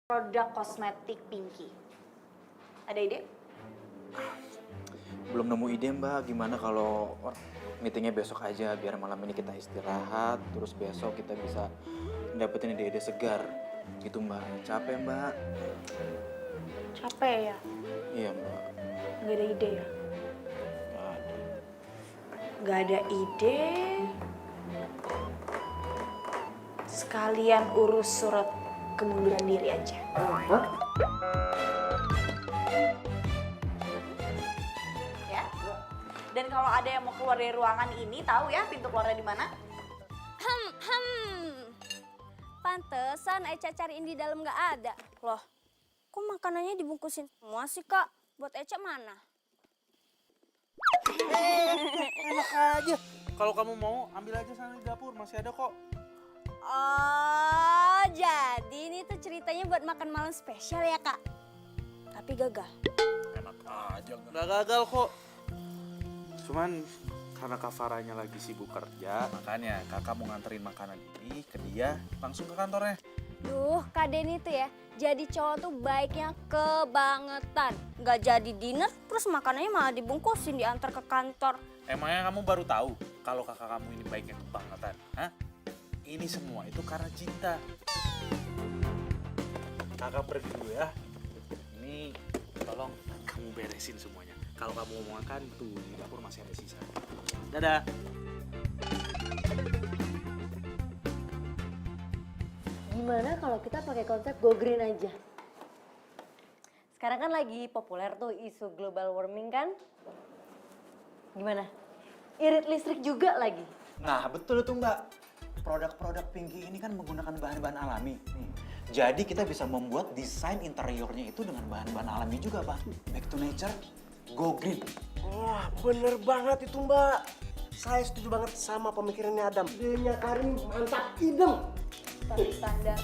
produk kosmetik Pinky. Ada ide? Belum nemu ide Mbak, gimana kalau meetingnya besok aja biar malam ini kita istirahat, terus besok kita bisa dapetin ide-ide segar gitu Mbak. Capek Mbak. Capek ya? Iya Mbak. Gak ada ide ya? Nggak ada. Gak ada ide. Sekalian urus surat kemunduran diri aja. Hah? Ya? Dan kalau ada yang mau keluar dari ruangan ini, tahu ya pintu keluarnya di mana? Pantesan Eca cariin di dalam nggak ada. Loh, kok makanannya dibungkusin semua sih Kak? Buat Eca mana? Enak aja. Kalau kamu mau, ambil aja sana di dapur, masih ada kok. Oh, jadi ini tuh ceritanya buat makan malam spesial ya Kak? Tapi gagal. Enak aja, nggak gagal kok. Cuman karena Kak Farahnya lagi sibuk kerja, makanya kakak mau nganterin makanan ini ke dia langsung ke kantornya. Duh, Kak Denny tuh ya, jadi cowok tuh baiknya kebangetan. Nggak jadi dinner, terus makanannya malah dibungkusin diantar ke kantor. Emangnya kamu baru tahu kalau kakak kamu ini baiknya kebangetan? Hah? Ini semua itu karena cinta. Kakak pergi dulu ya. Ini tolong kamu beresin semuanya. Kalau kamu mau makan, tuh di dapur masih ada sisa. Dadah. Gimana kalau kita pakai konsep go green aja? Sekarang kan lagi populer tuh isu global warming kan? Gimana? Irit listrik juga lagi. Nah betul itu Mbak. Produk-produk Pinky ini kan menggunakan bahan-bahan alami. Jadi kita bisa membuat desain interiornya itu dengan bahan-bahan alami juga Pak. Back to nature, go green. Wah, bener banget itu Mbak. Saya setuju banget sama pemikirannya Adam. Idenya Karim mantap, idem. Tapi standar.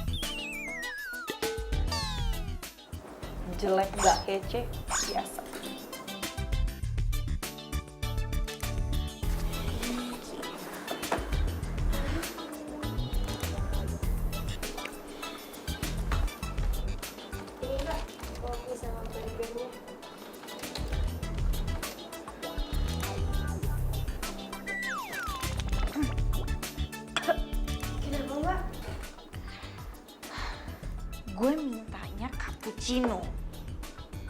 Jelek gak kece, biasa. Gue mintanya cappuccino.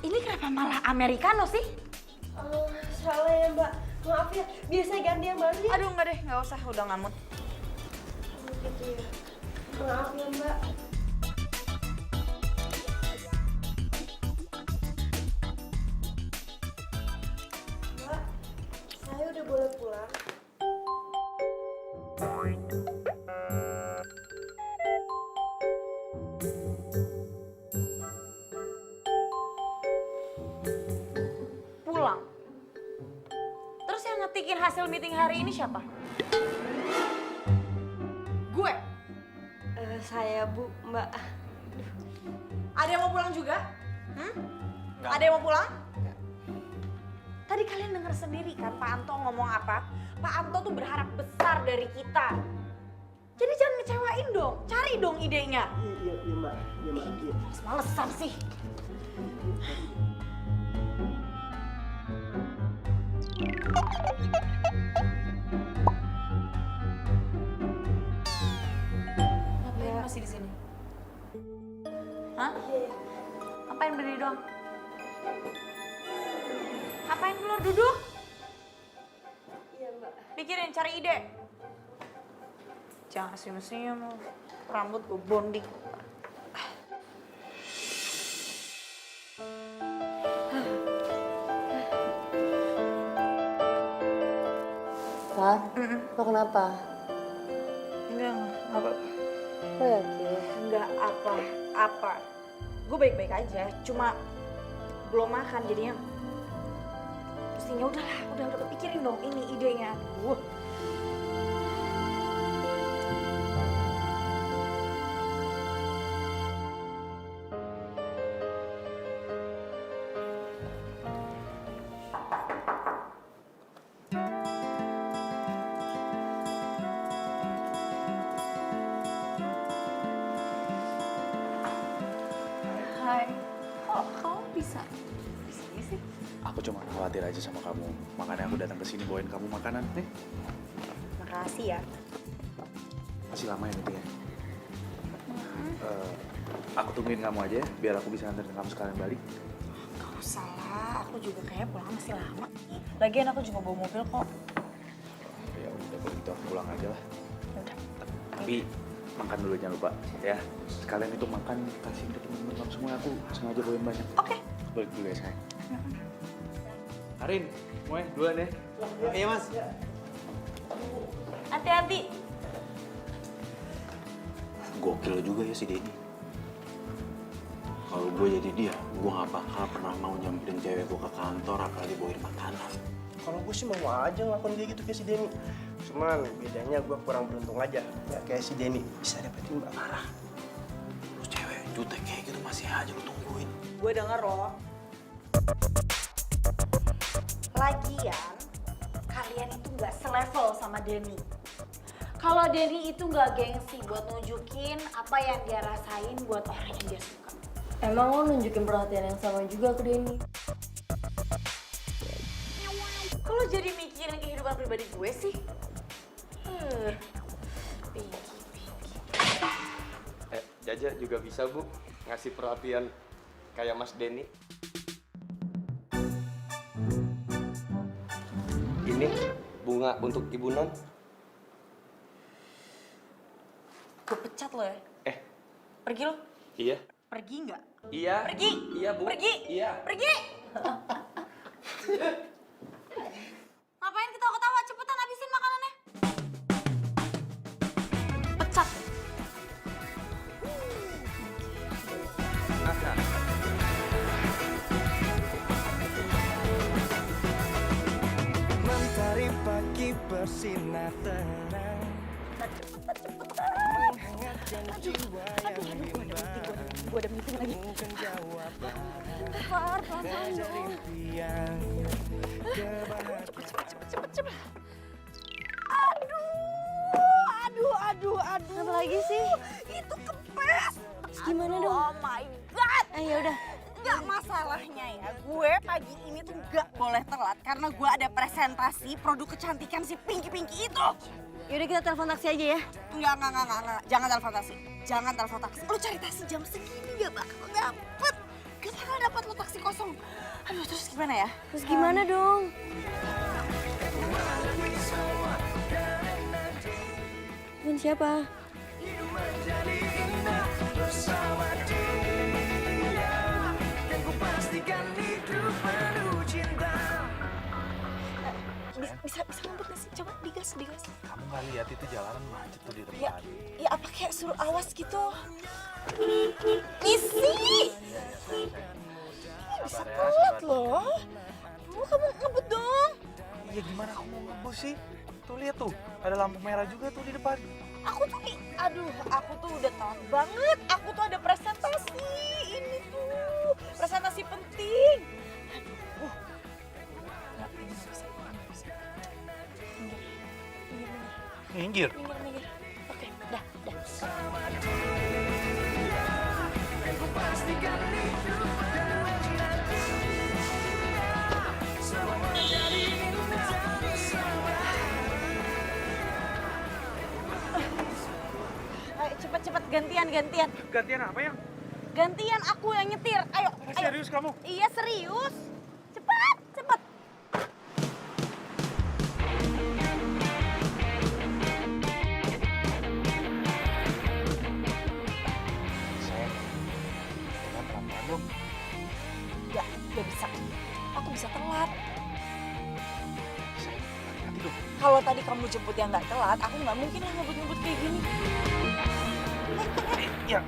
Ini kenapa malah americano sih? Salah ya Mbak, maaf ya, biasanya ganti yang baru ya. Aduh enggak deh, nggak usah, udah ngamut. Gitu ya, maaf ya Mbak. Mbak, saya udah boleh pulang. Pulang. Terus yang ngetikin hasil meeting hari ini siapa? Gue. Saya Bu, Mbak. Ada yang mau pulang juga? Ada yang mau pulang? Tadi kalian dengar sendiri kan Pak Anto ngomong apa? Pak Anto tuh berharap besar dari kita. Jadi jangan ngecewain dong, cari dong idenya. Iya Mbak, iya Mbak. Iya. Malesan sih. Ngapain masih di sini? Hah? Ngapain berdiri doang? Ngapain keluar duduk? Iya Mbak. Pikirin, cari ide. Jangan senyum-senyum, rambut gue bonding. Pak, lo kenapa? Enggak apa. Lo yakin? Enggak apa-apa. Gue baik-baik aja, cuma belum makan jadinya. Mestinya udah kepikirin dong ini idenya. Aduh. Ren, kok kamu bisa di sini sih? Aku cuma khawatir aja sama kamu. Makanya aku datang ke sini bawain kamu makanan. Nih, Makasih ya. masih lama ya meetingnya? Aku tungguin kamu aja ya, biar aku bisa anterin kamu sekalian balik. Gak usah lah, aku juga kayaknya pulang masih lama. Lagian aku juga bawa mobil kok. Ya udah kalau gitu aku pulang aja lah. Yaudah. Tapi makan dulu jangan lupa ya. Sekalian itu makan kasihin ke temen-temen kamu semua. Aku sengaja bawain banyak. Oke. Balik dulu ya sayang. Arin, Moe, duluan ya. Iya mas. Hati-hati. Gokil juga ya si Denny. Kalau gue jadi dia, gue gak bakal pernah mau nyamperin cewek gue ke kantor apalagi bawain makanan. Kalau gue sih mau aja ngelakuin kayak gitu kayak si Denny. Cuman bedanya gue kurang beruntung aja. Ya kayak si Denny bisa dapetin Mbak Farah. Lu cewek jutek kayak gitu masih aja lu tungguin. Gue denger loh. Lagian, kalian itu nggak selevel sama Denny. Kalau Denny itu nggak gengsi buat nunjukin apa yang dia rasain buat orang yang dia suka. Emang lo nunjukin perhatian yang sama juga ke Denny? Kalau jadi mikirin kehidupan pribadi gue sih? Pinky. Jaja juga bisa, Bu, ngasih perhatian kayak Mas Denny. Ini bunga untuk Ibu Non. Gue pecat lo ya. Pergi lo. Iya. Pergi nggak? Iya. Pergi. Iya, Bu. Pergi. Iya. Pergi. Ngapain ketawa-ketawa? Cepetan habisin makanannya. Pecat. Mentari pagi bersinar terang, menghangatkan jiwa yang bimbang. Gue ada meeting lagi. Bukan jawaban dari impian kebahagiaan. Cepet. Aduh. Apa lagi sih? Itu kempes. Gimana dong? Oh my god. Ya udah. Nggak masalahnya ya, gue pagi ini tuh nggak boleh telat karena gue ada presentasi produk kecantikan si Pinky itu. Yaudah kita telepon taksi aja ya. Enggak. Jangan telepon taksi. Lu cari taksi jam segini gak bakal dapet. Gak bakal dapet lu taksi kosong. Aduh, terus gimana ya? Terus gimana dong? Temen siapa? Bersama dia, dan ku pastikan hidup penuh cinta. Bisa ngebut gak sih? Coba digas. Kamu nggak lihat itu jalanan macet tuh di Ya, depan. ya apa kayak suruh awas gitu. Isi! Bisa telat loh. Kamu ngebut dong. Iya gimana aku mau ngebus sih? Tuh lihat tuh, ada lampu merah juga tuh di depan. Aku tuh udah telat banget. Aku tuh ada presentasi. Ini tuh, presentasi penting. Aduh. Nggak, ini nggak bisa. Minggir. Minggir. Oke, dah. Ku pastikan hidup penuh cinta. Semua menjadi indah bersama. Ayo cepet gantian. Gantian apa ya? Gantian aku yang nyetir. Ayo. Serius kamu? Iya serius. Cepet. Sayang, kita pelan-pelan dong. Gak bisa. Aku bisa telat. Sayang, hati-hati dong. Kalau tadi kamu jemput yang nggak telat, aku nggak mungkin lah ngebut kayak gini. Ya,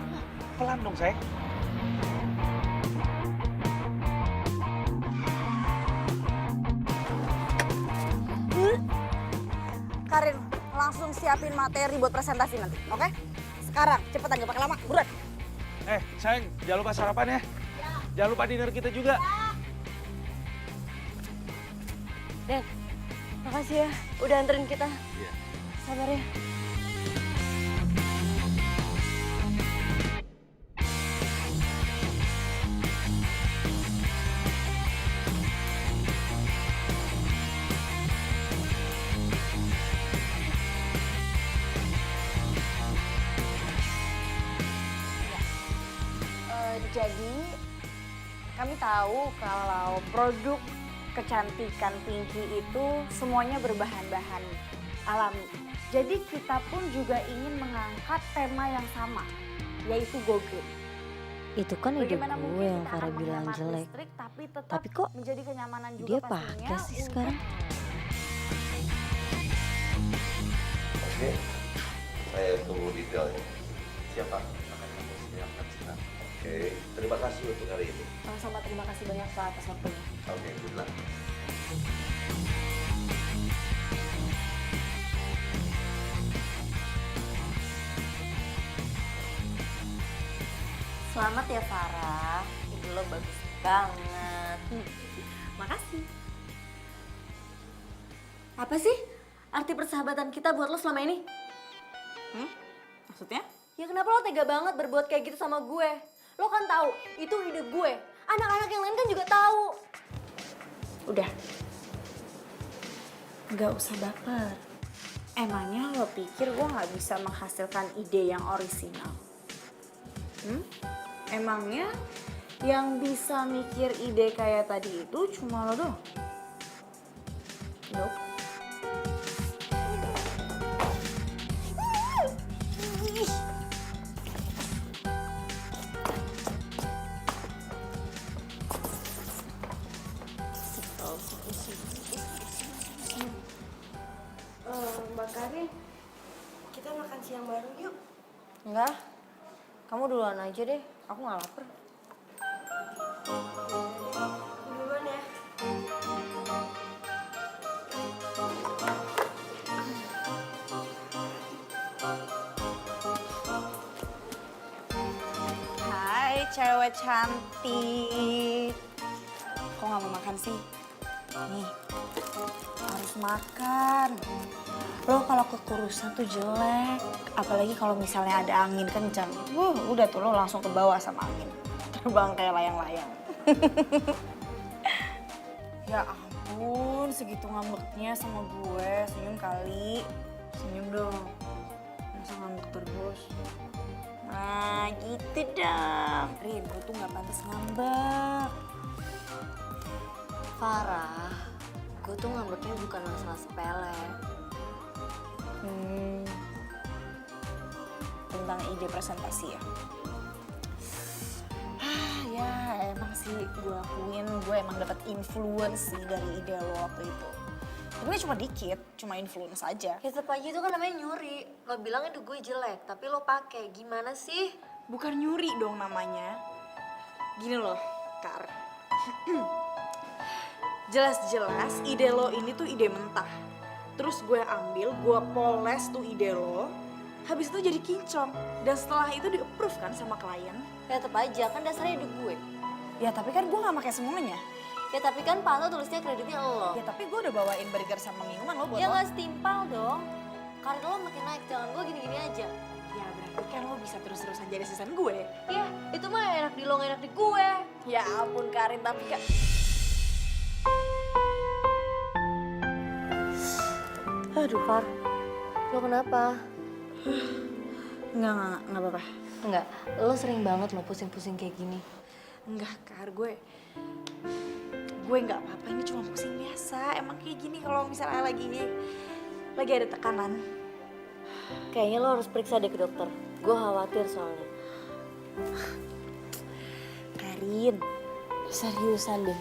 pelan dong sayang. Karin, langsung siapin materi buat presentasi nanti, oke? Sekarang, cepetan gak pakai lama, buruan. Sayang, jangan lupa sarapan ya. Jangan lupa dinner kita juga. Den, makasih ya udah anterin kita. Iya. Sabar ya. Jadi kami tahu kalau produk kecantikan Pinky itu semuanya berbahan-bahan alami. Jadi kita pun juga ingin mengangkat tema yang sama, yaitu go green. Itu kan ide Bagaimana gue mungkin yang kita Farah akan bilang menghemat jelek. listrik, tapi tetap Tapi kok menjadi kenyamanan juga dia pastinya pakai sih untuk- sekarang? Oke, saya tunggu detailnya. Siapa? Akan kamu siapkan sekarang. Oke, terima kasih untuk hari ini. Sama-sama, terima kasih banyak Pak atas waktunya. Oke, good luck. Selamat ya Farah, ide lo bagus banget. Makasih. Apa sih arti persahabatan kita buat lo selama ini? Maksudnya? Ya kenapa lo tega banget berbuat kayak gitu sama gue? Lo kan tahu itu ide gue. Anak-anak yang lain kan juga tahu. Udah. Gak usah baper. Emangnya lo pikir gue gak bisa menghasilkan ide yang orisinal? Emangnya yang bisa mikir ide kayak tadi itu cuma lo doang? Nope. Mbak Karin, kita makan siang bareng yuk. Enggak, kamu duluan aja deh, aku nggak lapar. Duluan ya. Hai cewek cantik. Kok gak mau makan sih? Nih, harus makan. Lo kalau kekurusan tuh jelek. Apalagi kalau misalnya ada angin kencang. Udah tuh lo langsung ke bawah sama angin. Terbang kayak layang-layang. Ya ampun, segitu ngambeknya sama gue. Senyum kali. Senyum dong. Masa ngambek terus? Nah gitu dong. Rin, lo tuh gak pantas ngambek. Farah, gue tuh ngambeknya bukan masalah sepele. Tentang ide presentasi ya? Ya emang sih gue akuin gue emang dapat influence sih dari ide lo waktu itu. Tapi cuma dikit, cuma influence aja. Ya tetep aja itu kan namanya nyuri. Lo bilang ide gue jelek, tapi lo pakai. Gimana sih? Bukan nyuri dong namanya. Gini loh, Kar. Jelas-jelas ide lo ini tuh ide mentah. Terus gue ambil, gue poles tuh ide lo. Habis itu jadi kinclong. Dan setelah itu di-approve kan sama klien. Ya tetep aja, kan dasarnya ide gue. Ya tapi kan gue gak pakai semuanya. Ya tapi kan Pak Anto tulisnya kreditnya lo. Ya tapi gue udah bawain burger sama minuman lo buat Ya lo. nggak setimpal dong. Karir lo makin naik, jangan gue gini-gini aja. Ya berarti kan lo bisa terus-terusan jadi asisten gue. Ya itu mah enak di lo, nggak enak di gue. Ya ampun Karin, tapi kan... Aduh Far, lo kenapa? Enggak apa-apa. Enggak, lo sering banget lo pusing-pusing kayak gini. Enggak, Kar, gue nggak apa-apa, ini cuma pusing biasa. Emang kayak gini kalau misalnya lagi ada tekanan. Kayaknya lo harus periksa deh ke dokter. Gue khawatir soalnya. Karin, seriusan deh.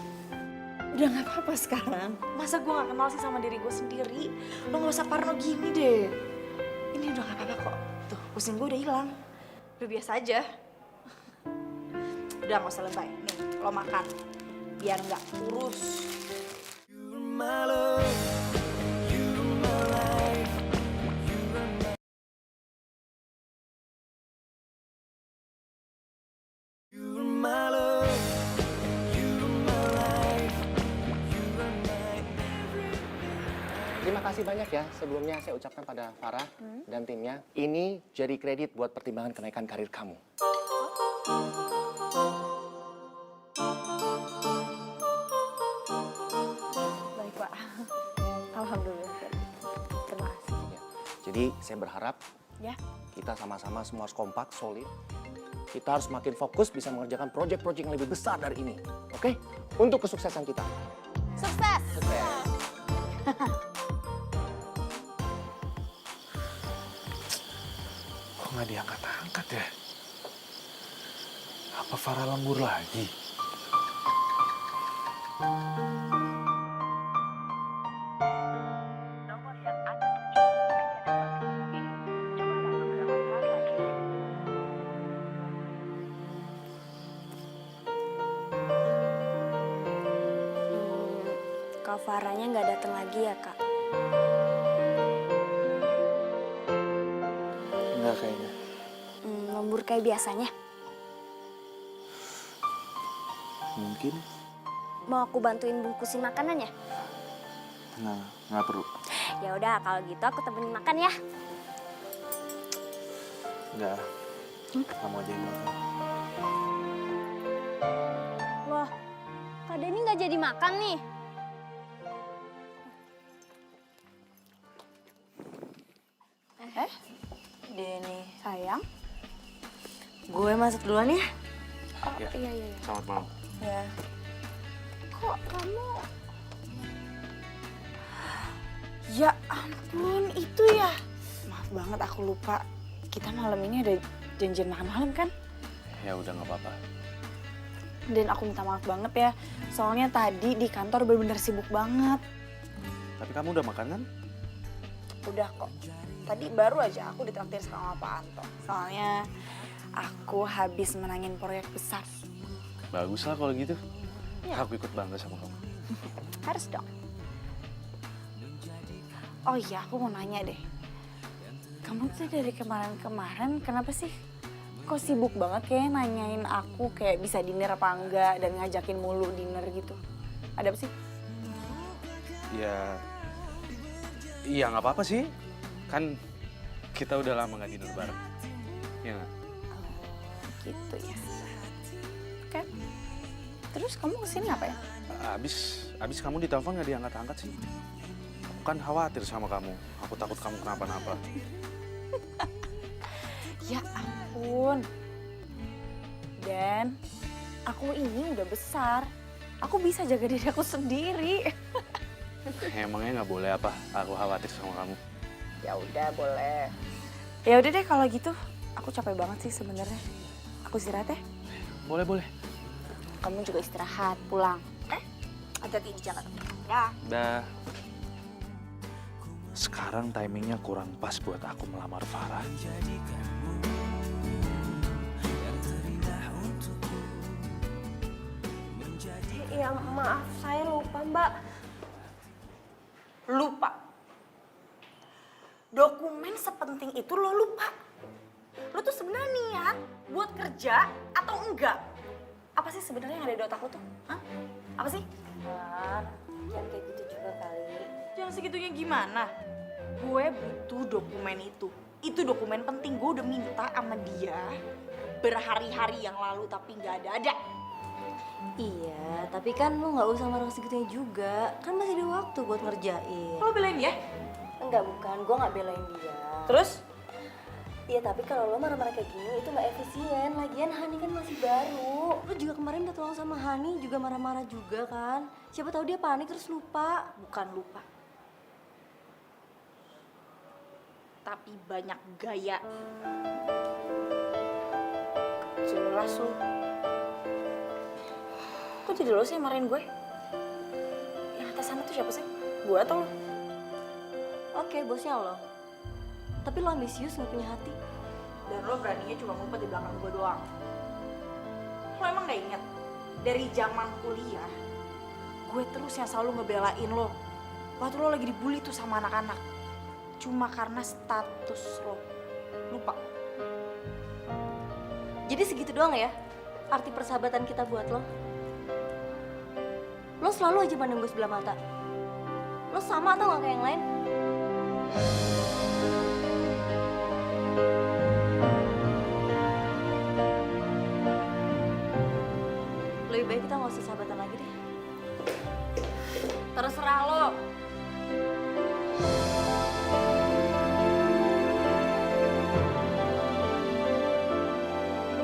Udah nggak apa-apa sekarang. Masa gue nggak kenal sih sama diri gue sendiri? Lo nggak usah parno gini deh. Ini udah nggak apa-apa kok. Tuh, pusing gue udah hilang. Udah biasa aja. Udah nggak usah lebay. Nih, lo makan. Biar nggak kurus. You're my love, you're my life, you're my love, you're my life, you're my Terima kasih banyak ya sebelumnya saya ucapkan pada Farah dan timnya. Ini jadi kredit buat pertimbangan kenaikan karir kamu. Baik, Pak. Alhamdulillah. Terima kasih. Ya. Jadi saya berharap Ya. kita sama-sama semua harus kompak, solid. kita harus makin fokus bisa mengerjakan proyek-proyek yang lebih besar dari ini. Oke? Untuk kesuksesan kita. Sukses! Kok nggak diangkat-angkat ya? Apa Farah lembur lagi? Kak Farahnya nggak datang lagi ya, Kak? Enggak kayaknya. Lembur kayak biasanya. Mungkin. Mau aku bantuin bungkusin makanannya? Nggak perlu. Ya udah, kalau gitu aku temenin makan ya. Nggak. Kamu aja yang makan. Wah, Kak Denny nggak jadi makan nih. Denny, Sayang. gue masuk duluan ya. Oh, iya. Selamat malam. Ya. Kok kamu... Ya ampun, itu ya. Maaf banget aku lupa. Kita malam ini ada janjian makan malam kan? Ya udah nggak apa-apa. Dan aku minta maaf banget ya. Soalnya tadi di kantor bener-bener sibuk banget. Tapi kamu udah makan kan? Udah kok. Tadi baru aja aku ditraktir sama Pak Anto. Soalnya aku habis menangin proyek besar. Bagus lah kalau gitu. Aku ikut bangga sama kamu. Harus dong. Oh iya, aku mau nanya deh. Kamu tuh dari kemarin-kemarin kenapa sih kok sibuk banget kayak nanyain aku kayak bisa dinner apa enggak dan ngajakin mulu dinner gitu. Ada apa sih? Ya, iya nggak apa-apa sih. Kan kita udah lama nggak dinner bareng. Iya nggak? Gitu ya. Oke. Terus kamu kesini ngapain? Abis kamu ditelepon nggak diangkat-angkat sih. Aku kan khawatir sama kamu. Aku takut kamu kenapa-napa. Ya ampun. Dan aku ini udah besar. Aku bisa jaga diri aku sendiri. Emangnya nggak boleh apa? Aku khawatir sama kamu. Ya udah boleh. Ya udah deh kalau gitu. Aku capek banget sih sebenarnya. Aku istirahat ya. Boleh. Kamu juga istirahat, pulang. Hati-hati di jalan. Ya. Dah. Sekarang timingnya kurang pas buat aku melamar Farah. Ya maaf, saya lupa Mbak. Lupa. Dokumen sepenting itu lo lupa. Lo tuh sebenarnya niat buat kerja atau enggak? Apa sih sebenarnya yang ada di otak lo tuh? Hah? Apa sih? Mbak, jangan kayak gitu juga kali. Jangan segitunya gimana? Gue butuh dokumen itu. Itu dokumen penting. Gue udah minta sama dia berhari-hari yang lalu tapi nggak ada. Iya, tapi kan lu nggak usah marah segitunya juga. Kan masih ada waktu buat ngerjain. Lo belain dia? Enggak, bukan. Gue nggak belain dia. Terus? Iya, tapi kalau lo marah-marah kayak gini itu nggak efisien. Lagian Hani kan masih baru. Lo juga kemarin minta tolong sama Hani juga marah-marah juga kan. Siapa tahu dia panik terus lupa. Bukan lupa. Tapi banyak gaya. Jelas lo. Kok jadi lo sih yang marahin gue? Yang atas sana tuh siapa sih? Gue atau lo? Oke, bosnya lo. Tapi lo ambisius nggak punya hati. Dan lo beraninya cuma ngumpet di belakang gue doang. Lo emang gak inget? Dari zaman kuliah, gue terus yang selalu ngebelain lo. Waktu lo lagi dibully tuh sama anak-anak. Cuma karena status lo. Lupa. Jadi segitu doang ya arti persahabatan kita buat lo? Lo selalu aja pandang gue sebelah mata. Lo sama atau nggak kayak yang lain? Lebih baik kita nggak usah sahabatan lagi deh. Terserah lo.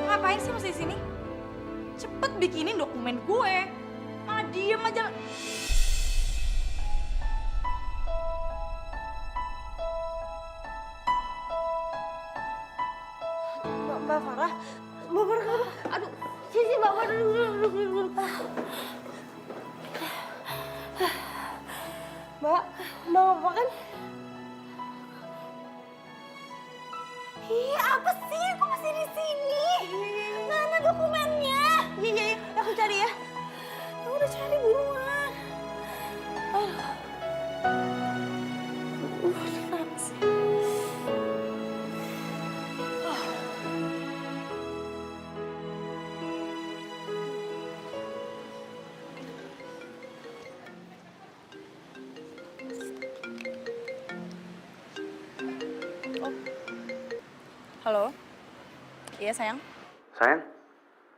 Ngapain ngapain sih masih di sini? Cepet bikinin dokumen gue. Malah diem aja. Mbak Farah, Mbak Farah, aduh, sini Mbak Farah dulu. Mbak apa kan? Ih, apa sih? Kok masih di sini? Mana dokumennya? Iya, aku cari ya. Aku udah cari buruan. Kenapa sih? Halo? Iya, sayang? Sayang,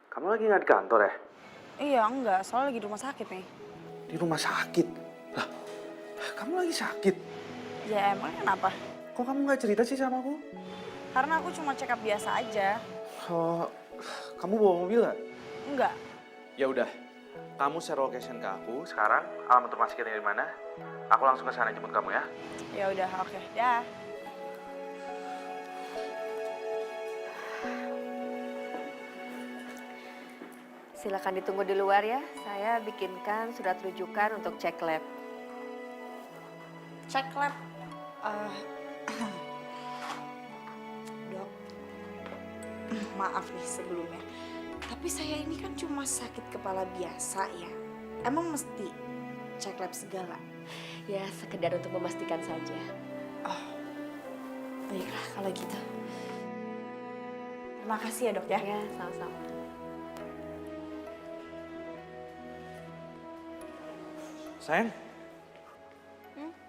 kamu lagi nggak di kantor ya? Iya, enggak. Soalnya lagi di rumah sakit nih. Di rumah sakit? Lah, kamu lagi sakit? Ya, emang kenapa? Kok kamu nggak cerita sih sama aku? Karena aku cuma check up biasa aja. Oh, kamu bawa mobil nggak? Enggak. Ya udah, kamu share location ke aku. Sekarang alamat rumah sakitnya di mana? Aku langsung ke sana jemput kamu ya. Ya udah, oke. Dah. Silakan ditunggu di luar ya. Saya bikinkan surat rujukan untuk cek lab. Cek lab. Dok, maaf nih sebelumnya. Tapi saya ini kan cuma sakit kepala biasa ya. Emang mesti cek lab segala? Ya, sekedar untuk memastikan saja. Oh, baiklah kalau gitu. Terima kasih ya dok ya. Ya, sama-sama. Sayang,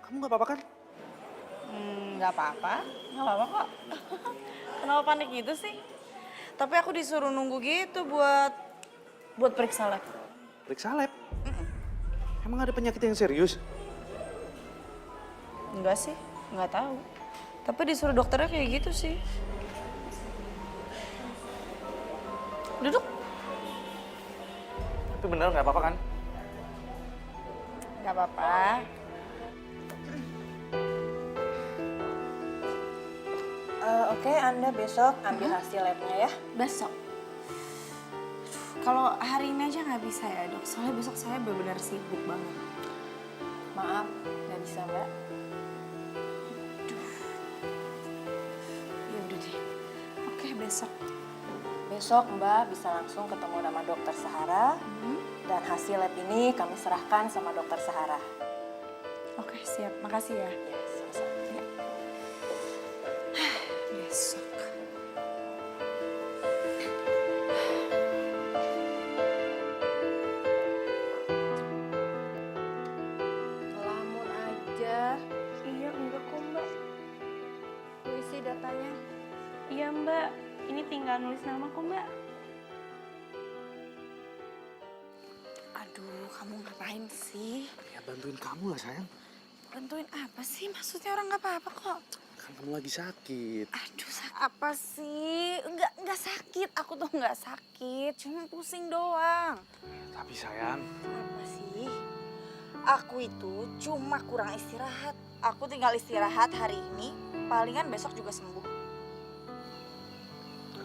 kamu nggak apa-apa kan? Nggak apa-apa kok. Kenapa panik gitu sih? Tapi aku disuruh nunggu gitu buat periksa lab. Periksa lab? Emang ada penyakit yang serius? Enggak sih, nggak tahu. Tapi disuruh dokternya kayak gitu sih. Duduk. Tapi bener nggak apa-apa kan? Nggak apa-apa. Oke, Anda besok ambil hasil labnya ya. Besok? Kalau hari ini aja nggak bisa ya dok, soalnya besok saya benar-benar sibuk banget. Maaf, nggak bisa mbak. Ya udah deh. Oke, besok. Besok mbak bisa langsung ketemu sama dokter Sahara. Dan hasil lab ini kami serahkan sama dokter Sahara. Oke, siap. Makasih ya. Ya, sama-sama. Ya. Besok. Lamun aja. Iya, enggak kok mbak. Isi datanya. Iya mbak, ini tinggal nulis nama kok mbak. Aduh, kamu ngapain sih? Ya bantuin kamu lah sayang. Bantuin apa sih? Maksudnya orang nggak apa-apa kok. Kan kamu lagi sakit. Aduh, apa sih? Enggak sakit. Aku tuh nggak sakit. Cuma pusing doang. Tapi sayang, Apa sih? Aku itu cuma kurang istirahat. Aku tinggal istirahat hari ini. Palingan besok juga sembuh.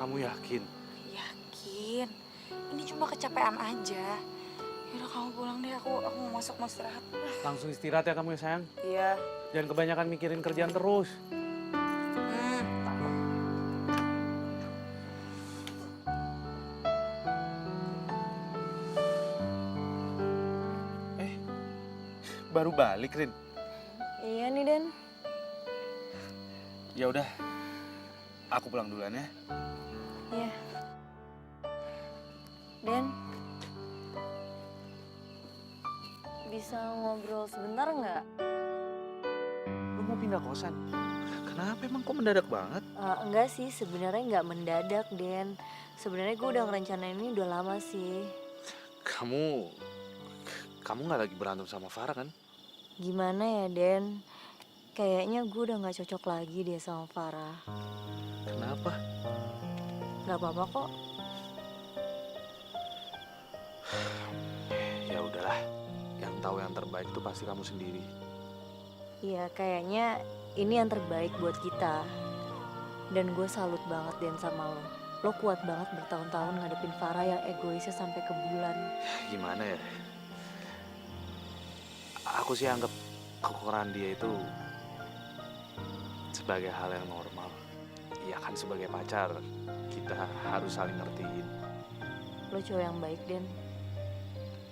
kamu yakin? Yakin. Ini cuma kecapean aja. Yaudah kamu pulang deh. Aku mau masuk mau istirahat. Langsung istirahat ya kamu ya sayang. Iya. Jangan kebanyakan mikirin kerjaan terus. Baru balik, Rin. Iya nih, Den. Ya udah, aku pulang duluan ya. Iya. Den. Bisa ngobrol sebentar nggak? Lu mau pindah kosan? Kenapa emang kok mendadak banget? Enggak sih, sebenarnya nggak mendadak, Den. Sebenarnya gue udah ngerencanain ini udah lama sih. Kamu nggak lagi berantem sama Farah kan? Gimana ya, Den? Kayaknya gue udah nggak cocok lagi deh sama Farah. Kenapa? Nggak apa-apa kok. yang terbaik itu pasti kamu sendiri. Iya, kayaknya ini yang terbaik buat kita. Dan gue salut banget Den sama lo. Lo kuat banget bertahun-tahun ngadepin Farah yang egoisnya sampai ke bulan. Gimana ya? Aku sih anggap kekurangan dia itu sebagai hal yang normal. Ya kan sebagai pacar, kita harus saling ngertiin. Lo cowok yang baik Den.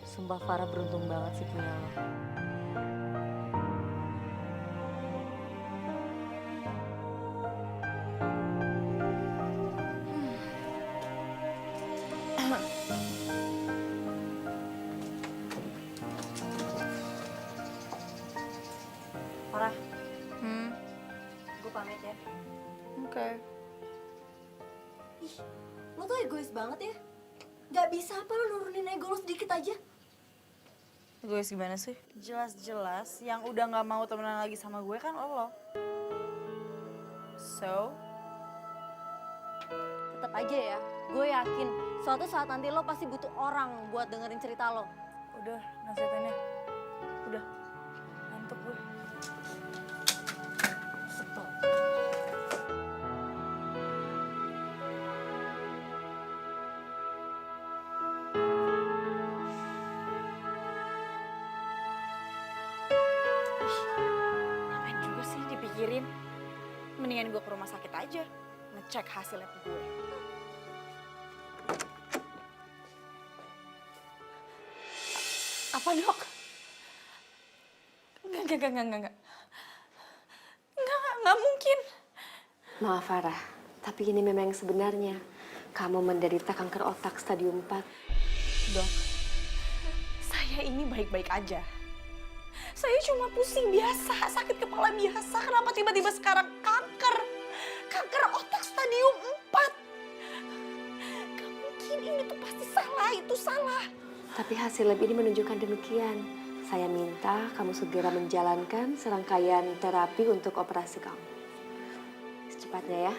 Sumpah Farah beruntung banget sih punya lo. Farah, gue pamit ya. Oke. Ih, lo tuh egois banget ya. Gak bisa apa lo nurunin ego lo sedikit aja. Gue gimana sih? Jelas-jelas yang udah gak mau temenan lagi sama gue kan lo. So, Tetap aja ya, gue yakin suatu saat nanti lo pasti butuh orang buat dengerin cerita lo. udah nasihatinnya. Udah, ngantuk gue. Stop. Ngapain juga sih dipikirin? Mendingan gue ke rumah sakit aja, ngecek hasil lab gue. Apa dok? Enggak. Enggak mungkin. Maaf Farah, tapi ini memang yang sebenarnya. Kamu menderita kanker otak stadium 4. Dok, saya ini baik-baik aja. Saya cuma pusing biasa, sakit kepala biasa. Kenapa tiba-tiba sekarang kanker? Kanker otak stadium 4. Gak mungkin, ini tuh pasti salah, itu salah. Tapi hasil lab ini menunjukkan demikian. Saya minta kamu segera menjalankan serangkaian terapi untuk operasi kamu. Secepatnya ya.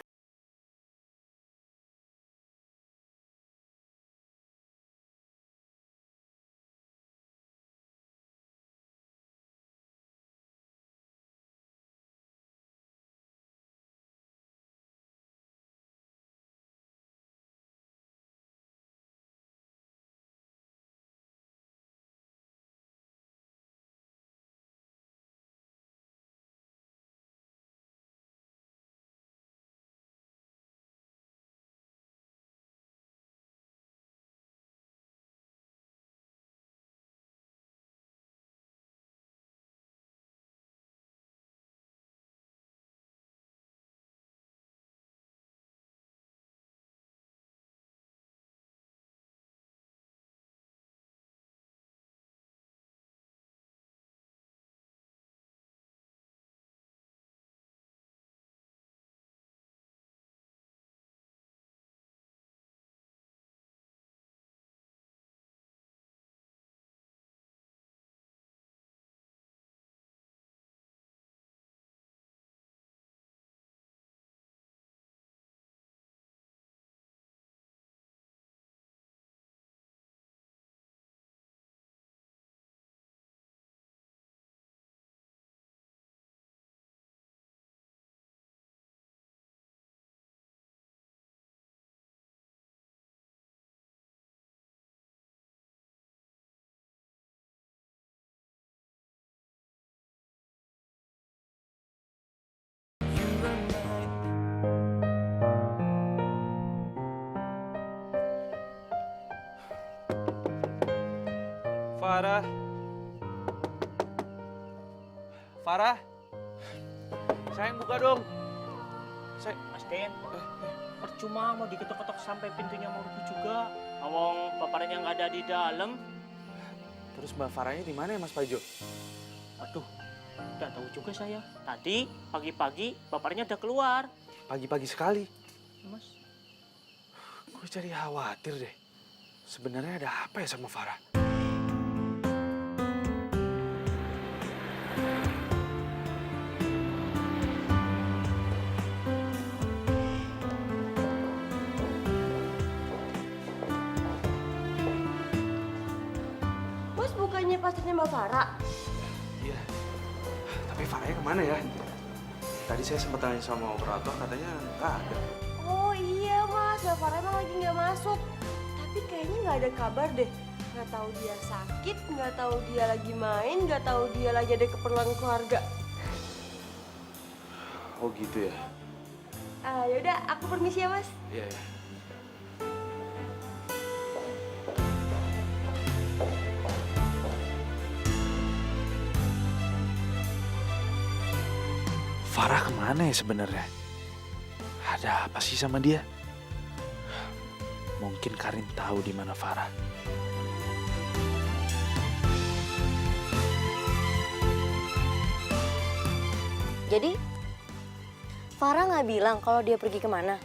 Farah. Farah. Sayang buka dong. Mas Den, percuma mau diketok-ketok sampai pintunya mau rubuh juga. Awong bapaknya nggak ada di dalam. Terus Mbak Farahnya di mana ya Mas Pajo? Aduh, nggak tahu juga saya. Tadi pagi-pagi bapaknya udah keluar. Pagi-pagi sekali. Mas, Gue jadi khawatir deh. Sebenarnya ada apa ya sama Farah? Bos bukannya pacarnya Mbak Farah? Iya. Tapi Farahnya kemana ya? Tadi saya sempat tanya sama operator, katanya nggak ada. Oh iya mas, Mbak Farah emang lagi nggak masuk. Tapi kayaknya nggak ada kabar deh. Nggak tahu dia sakit, nggak tahu dia lagi main, nggak tahu dia lagi ada keperluan keluarga. Oh gitu ya? Yaudah, aku permisi ya mas. Iya, iya. Farah kemana ya sebenarnya? Ada apa sih sama dia? Mungkin Karin tahu di mana Farah. Jadi, Farah nggak bilang kalau dia pergi kemana?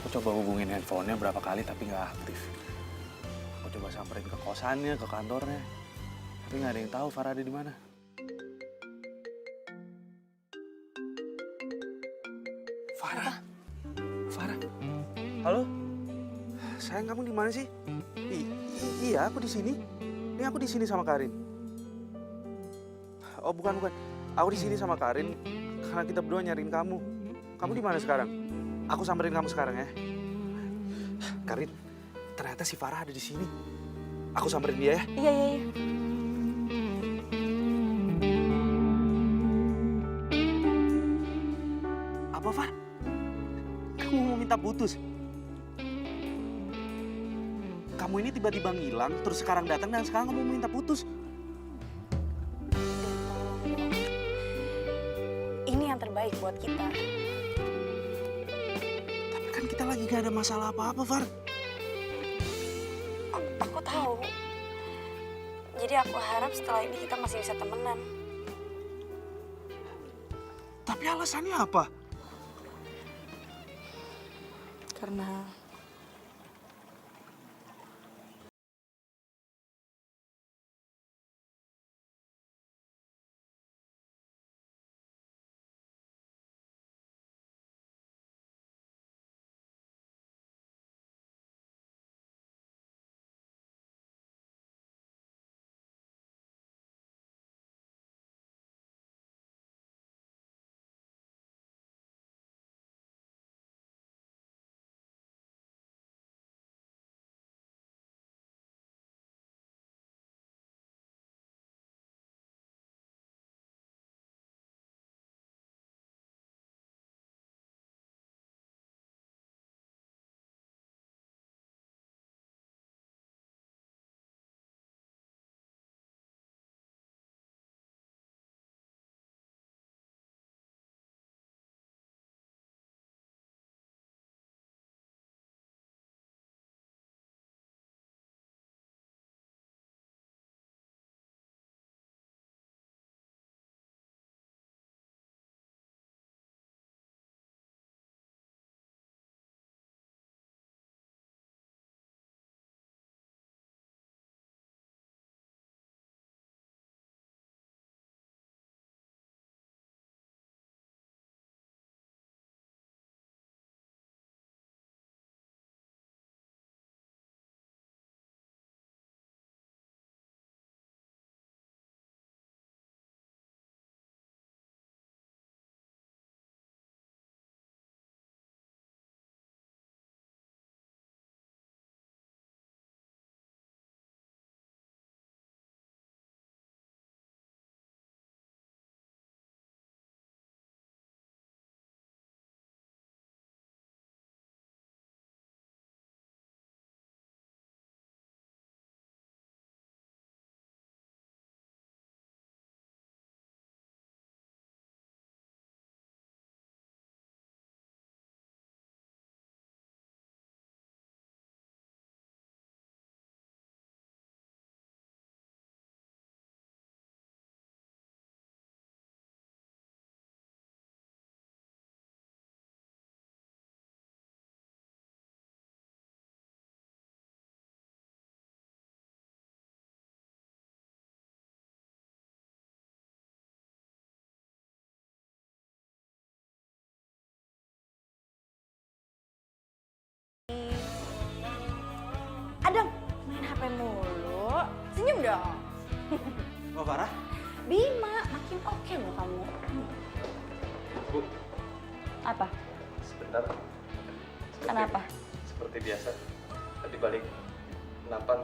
Aku coba hubungin handphonenya berapa kali tapi nggak aktif. Aku coba samperin ke kosannya, ke kantornya. Tapi nggak ada yang tahu Farah ada di mana. Farah? Farah? Halo? Sayang, kamu di mana sih? Iya, aku di sini. Ini aku di sini sama Karin. Oh, bukan. Aku di sini sama Karin karena kita berdua nyariin kamu. Kamu di mana sekarang? Aku samperin kamu sekarang ya. Karin, ternyata si Farah ada di sini. Aku samperin dia ya. Iya. Apa, Far? Kamu mau minta putus? Kamu ini tiba-tiba ngilang, terus sekarang datang dan sekarang kamu mau minta putus. Ini yang terbaik buat kita. Tapi kan kita lagi gak ada masalah apa-apa, Far. Aku tahu. Jadi aku harap setelah ini kita masih bisa temenan. Tapi alasannya apa? Karena Adam, main HP mulu. Senyum dong. Oh, Farah? Bima, makin oke loh kamu. Bu, Apa? sebentar. Kenapa? Seperti biasa. Tadi balik nampan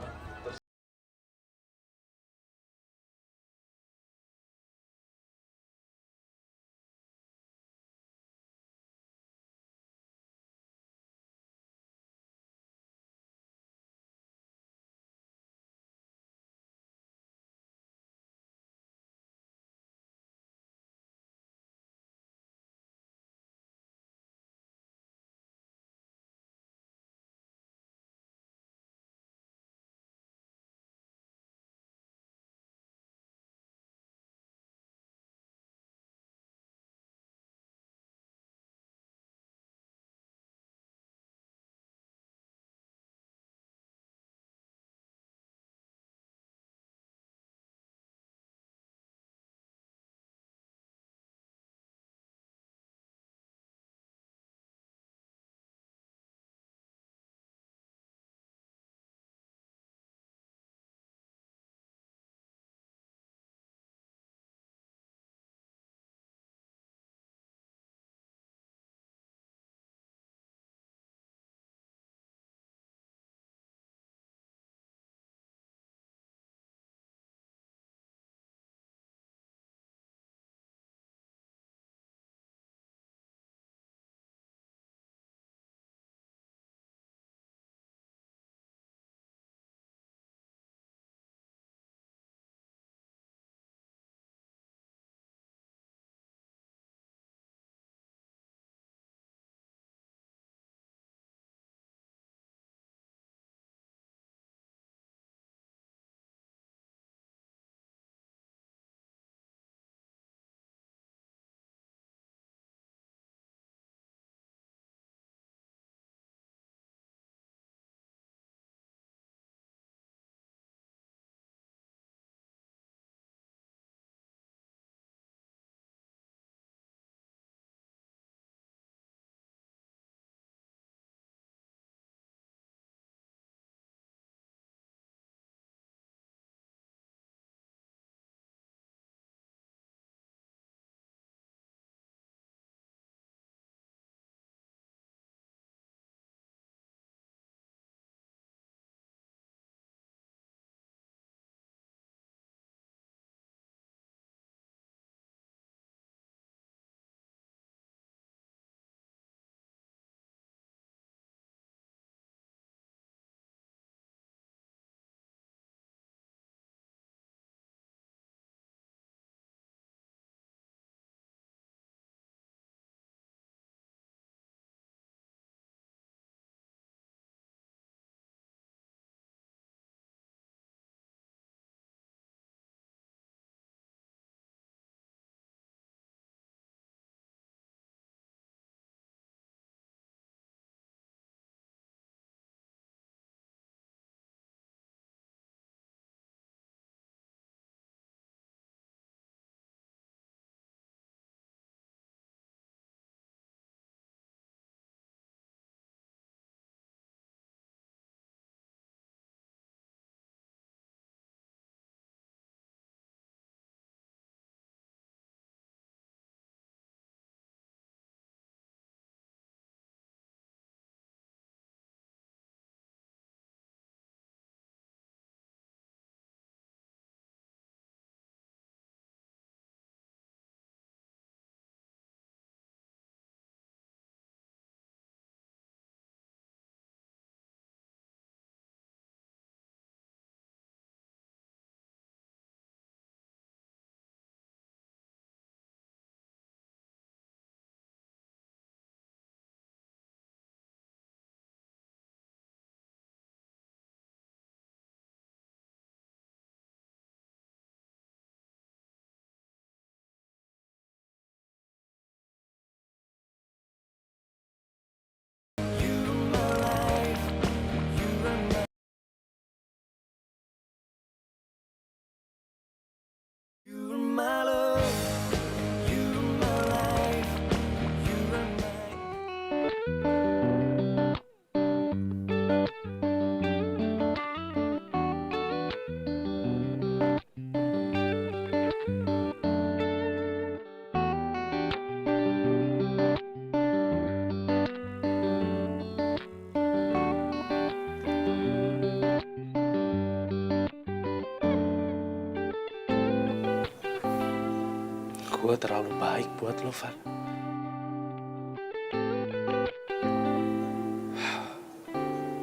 gue terlalu baik buat lo, Far.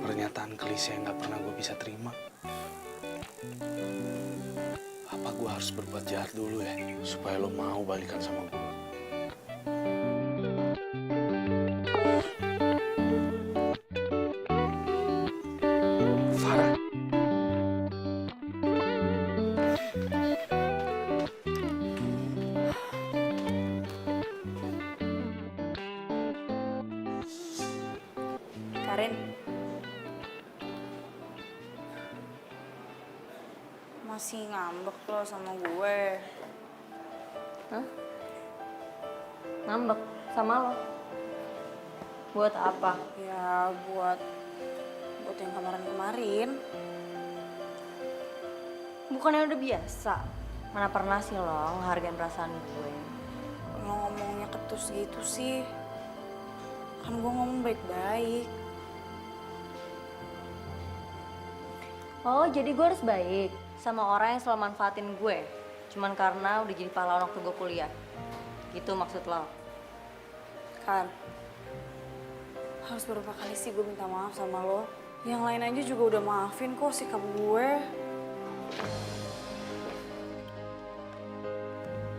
Pernyataan klise yang gak pernah gue bisa terima. Apa gue harus berbuat jahat dulu ya, supaya lo mau balikan sama gue? Farah. Karin. Masih ngambek lo sama gue. Hah? Ngambek sama lo? Buat apa? Ya buat yang kemarin-kemarin. Bukannya udah biasa? Mana pernah sih lo ngehargain perasaan gue? Lo ngomongnya ketus gitu sih. Kan gue ngomong baik-baik. Oh, jadi gue harus baik sama orang yang selalu manfaatin gue cuman karena udah jadi pahlawan waktu gue kuliah. Gitu maksud lo? Kan, harus berapa kali sih gue minta maaf sama lo? Yang lain aja juga udah maafin kok sikap gue.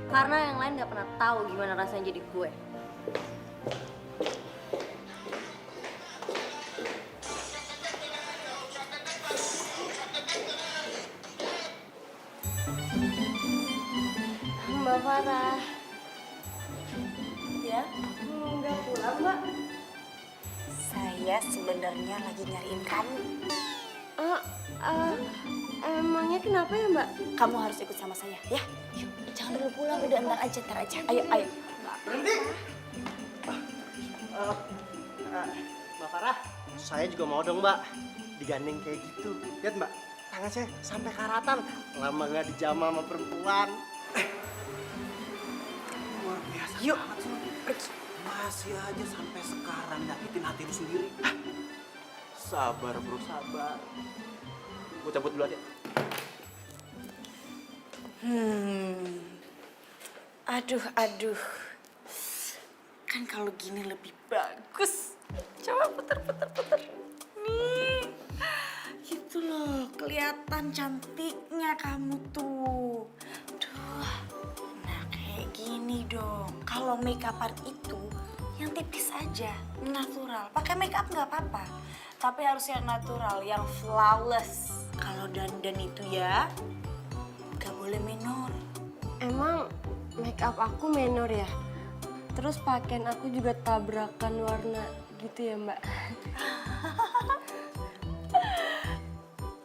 Karena yang lain gak pernah tahu gimana rasanya jadi gue. Mbak Farah. Ya? Nggak pulang, Mbak? Saya sebenarnya lagi nyariin kamu. Emangnya kenapa ya, Mbak? Kamu harus ikut sama saya, ya? Yuk, jangan dulu pulang, udah ntar aja. Ayo, ayo. Mbak Farah, saya juga mau dong Mbak, digandeng kayak gitu. Lihat Mbak, tangan saya sampai karatan. Lama nggak dijamah sama perempuan. Luar biasa Yuk, banget sih lo. Masih aja sampai sekarang nyakitin hati lu sendiri. Sabar bro, sabar. Gue cabut dulu aja. Aduh. Kan kalau gini lebih bagus. Coba puter. Nih. Gitu loh, kelihatan cantiknya kamu tuh. Duh. Nah, kayak gini dong. Kalau make up itu yang tipis aja, natural. Pakai make up nggak apa-apa. Tapi harus yang natural, yang flawless. Kalau dandan itu ya, nggak boleh minor. Emang make up aku menor ya? Terus pakaian aku juga tabrakan warna gitu ya, Mbak?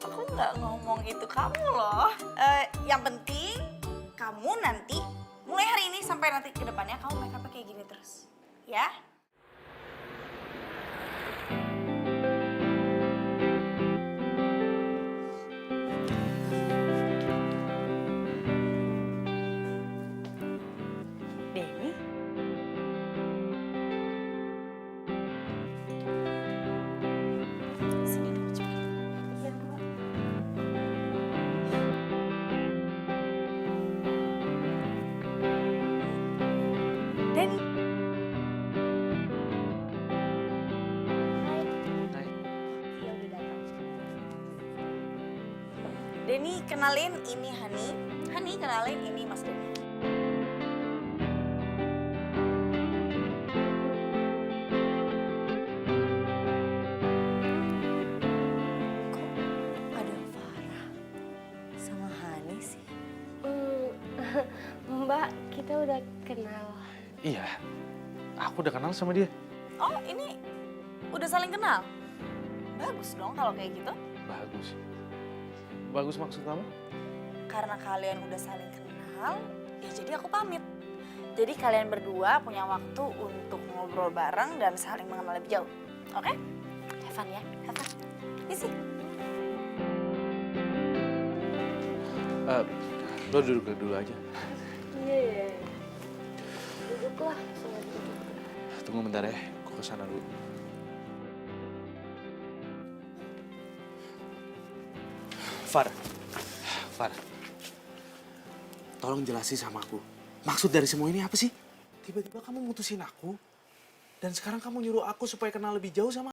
Aku nggak ngomong itu kamu loh. Yang penting kamu nanti mulai hari ini sampai nanti ke depannya kamu make up kayak gini terus, ya? Denny? Sini dulu cepat. Denny. Iya udah datang. Denny, kenalin ini Hani. Hani, kenalin ini Mas Denny. Ada Farah sama Hani sih. Mbak, kita udah kenal. Iya, aku udah kenal sama dia. Oh, ini udah saling kenal? Bagus dong kalau kayak gitu. Bagus. Bagus maksud kamu? Karena kalian udah saling kenal, ya jadi aku pamit. Jadi kalian berdua punya waktu untuk ngobrol bareng dan saling mengenal lebih jauh. Oke? Have fun ya, have fun. Isi. Lo duduk dulu aja. Iya. Duduklah, sama duduk. Tunggu bentar ya, aku kesana dulu. Far, tolong jelasin sama aku. Maksud dari semua ini apa sih? Tiba-tiba kamu mutusin aku, dan sekarang kamu nyuruh aku supaya kenal lebih jauh sama.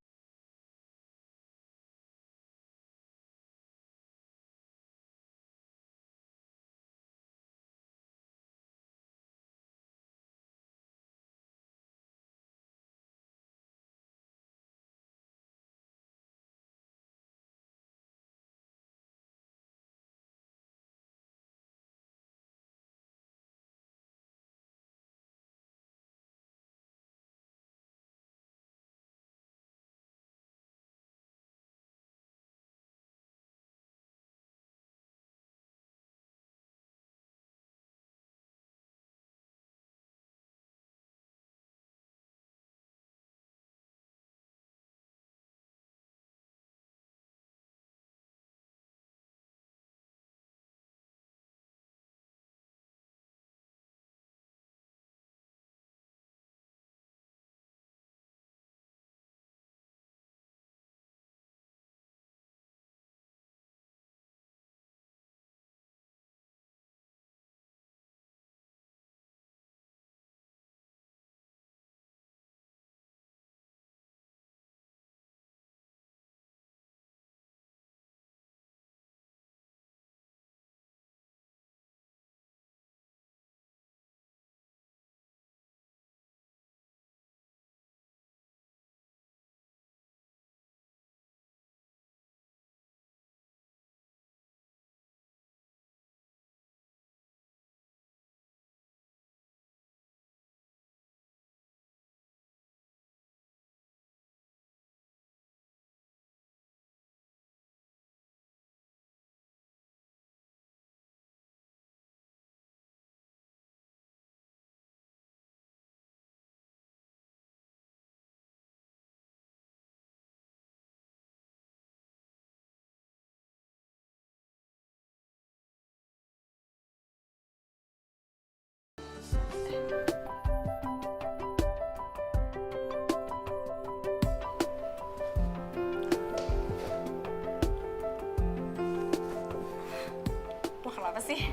Lo kenapa sih?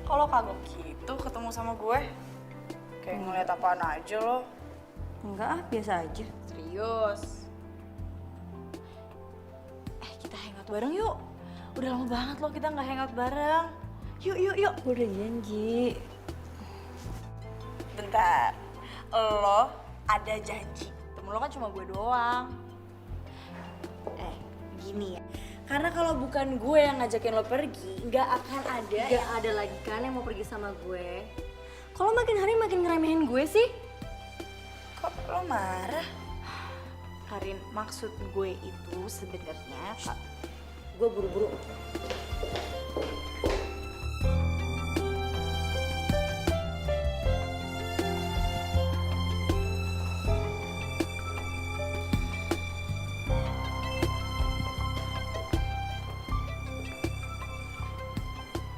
Kalau kagok gitu ketemu sama gue? Kayak ngeliat apaan aja lo. Enggak ah, biasa aja. Serius. Kita hangout bareng yuk. Udah lama banget lo kita nggak hangout bareng. Yuk, yuk, yuk. Gue udah janji. Bentar. Lo ada janji. Temen lo kan cuma gue doang. Gini ya. Karena kalau bukan gue yang ngajakin lo pergi, nggak akan ada. Gak ada lagi kan yang mau pergi sama gue. Kalau makin hari makin ngeremehin gue sih. Kok lo marah? Karin, maksud gue itu sebenarnya Gue buru-buru.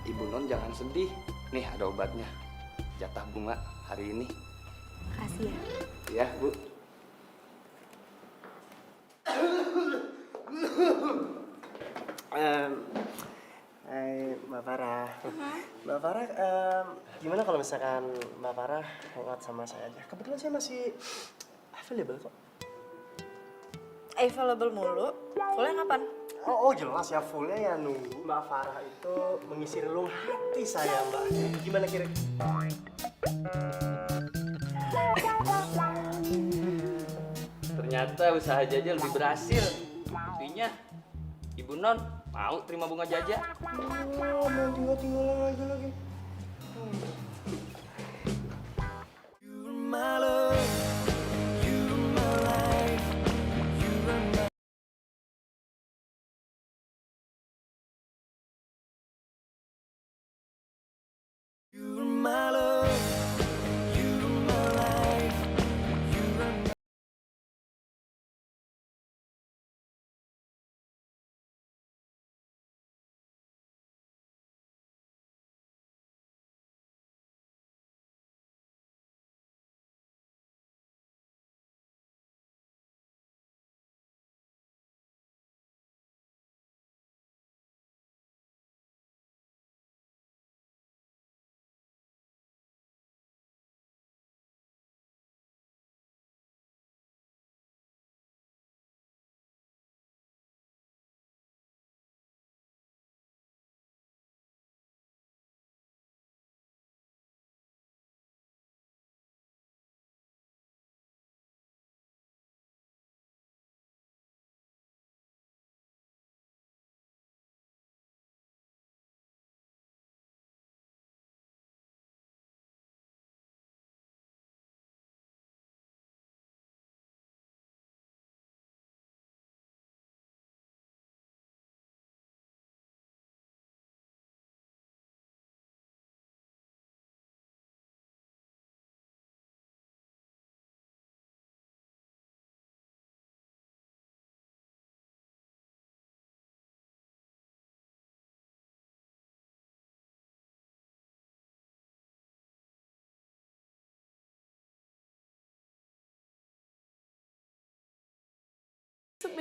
Ibu Non jangan sedih. Nih ada obatnya. Jatah bunga hari ini. Makasih ya. Ya, Bu. Mbak Farah. Mbak Farah, gimana kalau misalkan Mbak Farah hangout sama saya aja? Kebetulan saya masih available kok. available mulu. Fullnya kapan? Oh jelas ya, fullnya ya nunggu Mbak Farah itu mengisi relung hati saya, Mbak. Gimana kira-kira? Ternyata usaha Jaja lebih berhasil. Buktinya Ibu Non mau terima bunga Jaja. Oh, mau tinggal-tinggal aja lagi. You're my love, you're my life, you're my You're my love, you're my life, you're my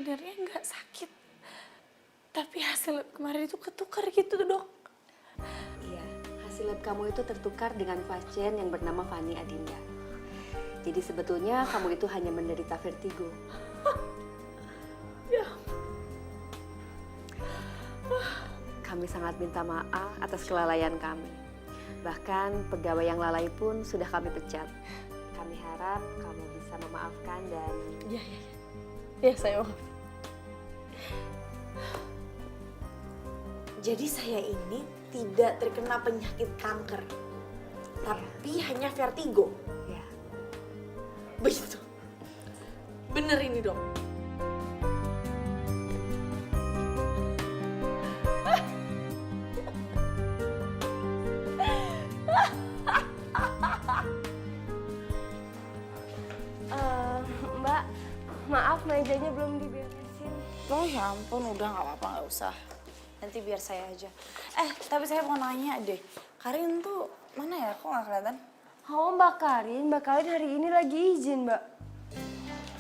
sebenarnya nggak sakit. Tapi hasil lab kemarin itu ketukar gitu, Dok. Iya, hasil lab kamu itu tertukar dengan pasien yang bernama Fani Adinda. Jadi sebetulnya kamu itu hanya menderita vertigo. Ya. Kami sangat minta maaf atas kelalaian kami. Bahkan pegawai yang lalai pun sudah kami pecat. Kami harap kamu bisa memaafkan dan... Ya, saya maaf. Jadi saya ini tidak terkena penyakit kanker, tapi hanya vertigo. Ya. Begitu. Bener ini, Dok. Mbak, maaf mejanya belum diberesin. Oh ya ampun, udah nggak apa-apa, nggak usah. Nanti biar saya aja. Tapi saya mau nanya deh, Karin tuh mana ya? Kok nggak kelihatan? Oh, Mbak Karin hari ini lagi izin, Mbak.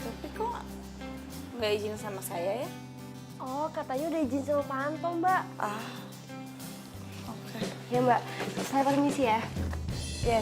Tapi kok nggak izin sama saya ya? Oh, katanya udah izin sama Pak Anto, Mbak. Oke. Ya, Mbak. Saya permisi ya. Iya.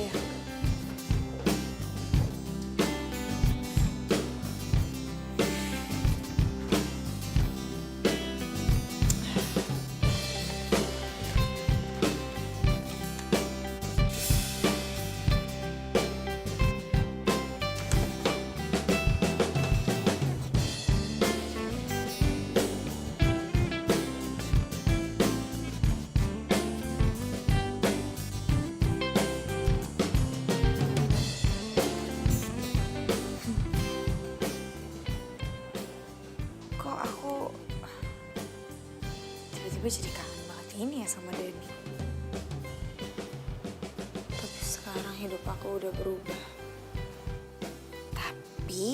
Kok aku tiba-tiba jadi kangen banget ini ya sama Denny. Tapi sekarang hidup aku udah berubah. Tapi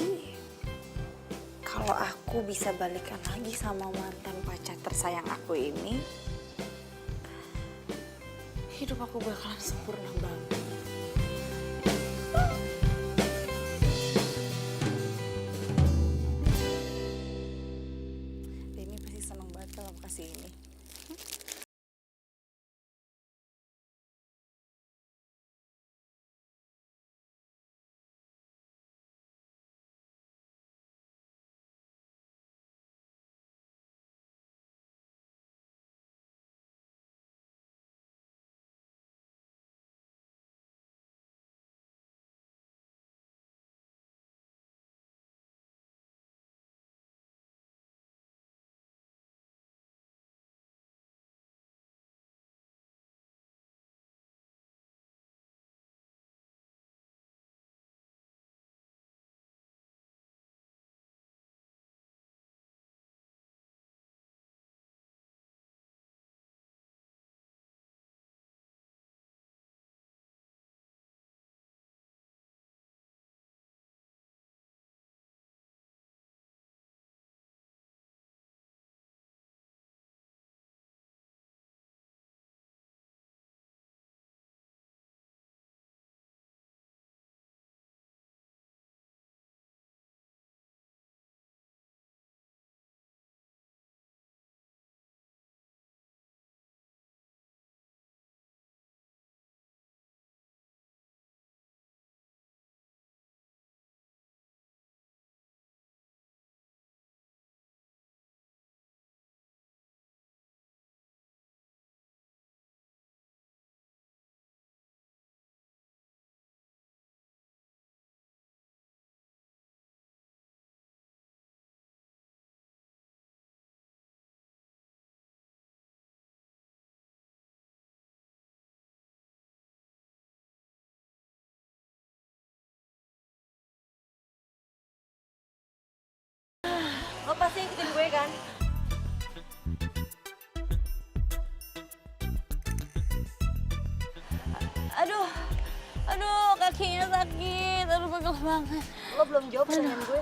kalau aku bisa balikan lagi sama mantan pacar tersayang aku ini, hidup aku bakalan sempurna banget. Denny pasti seneng banget kalau aku kasih ini. Lo pasti ikutin gue kan? Aduh, kakinya sakit. Aduh, pegel banget. Lo belum jawab pertanyaan gue.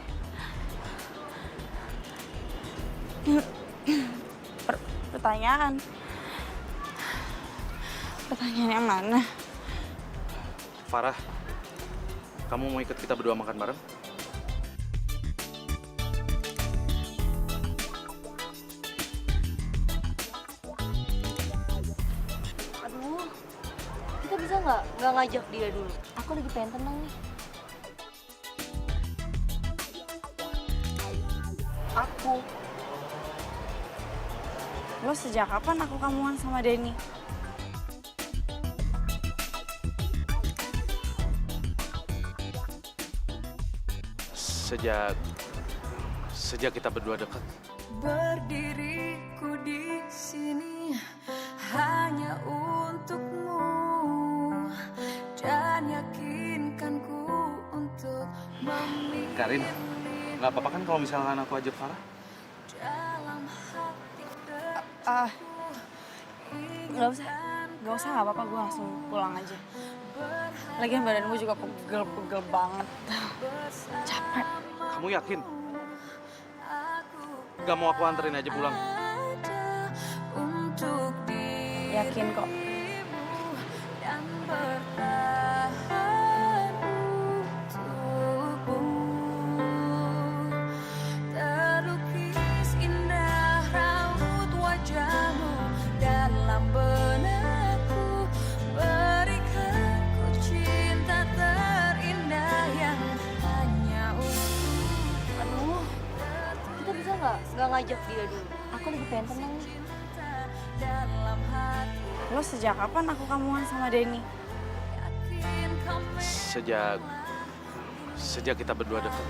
Pertanyaan yang mana? Farah, kamu mau ikut kita berdua makan bareng? bisa nggak ngajak dia dulu? Aku lagi pengen tenang nih. Aku. Lo sejak kapan aku kamuan sama Denny? Sejak kita berdua dekat. Berdiriku di sini hanya untukmu dan yakinkanku untuk memilih Karin, nggak apa-apa kan kalau misalkan aku ajak Farah? dalam hati Nggak usah nggak apa-apa, gue langsung pulang aja. Lagian badan gue juga pegel-pegel banget. Capek. Kamu yakin? Gak mau aku anterin aja pulang? untuk Yakin kok. dan bertahan untukmu. Terlukis indah raut wajahmu dalam benakku. Berikan ku cinta terindah yang hanya untuk. Aduh, kita bisa nggak ngajak dia dulu? Aku lagi pengen tenang nih. Dalam hati Lo sejak kapan aku kamuan sama Denny? Sejak kita berdua dekat.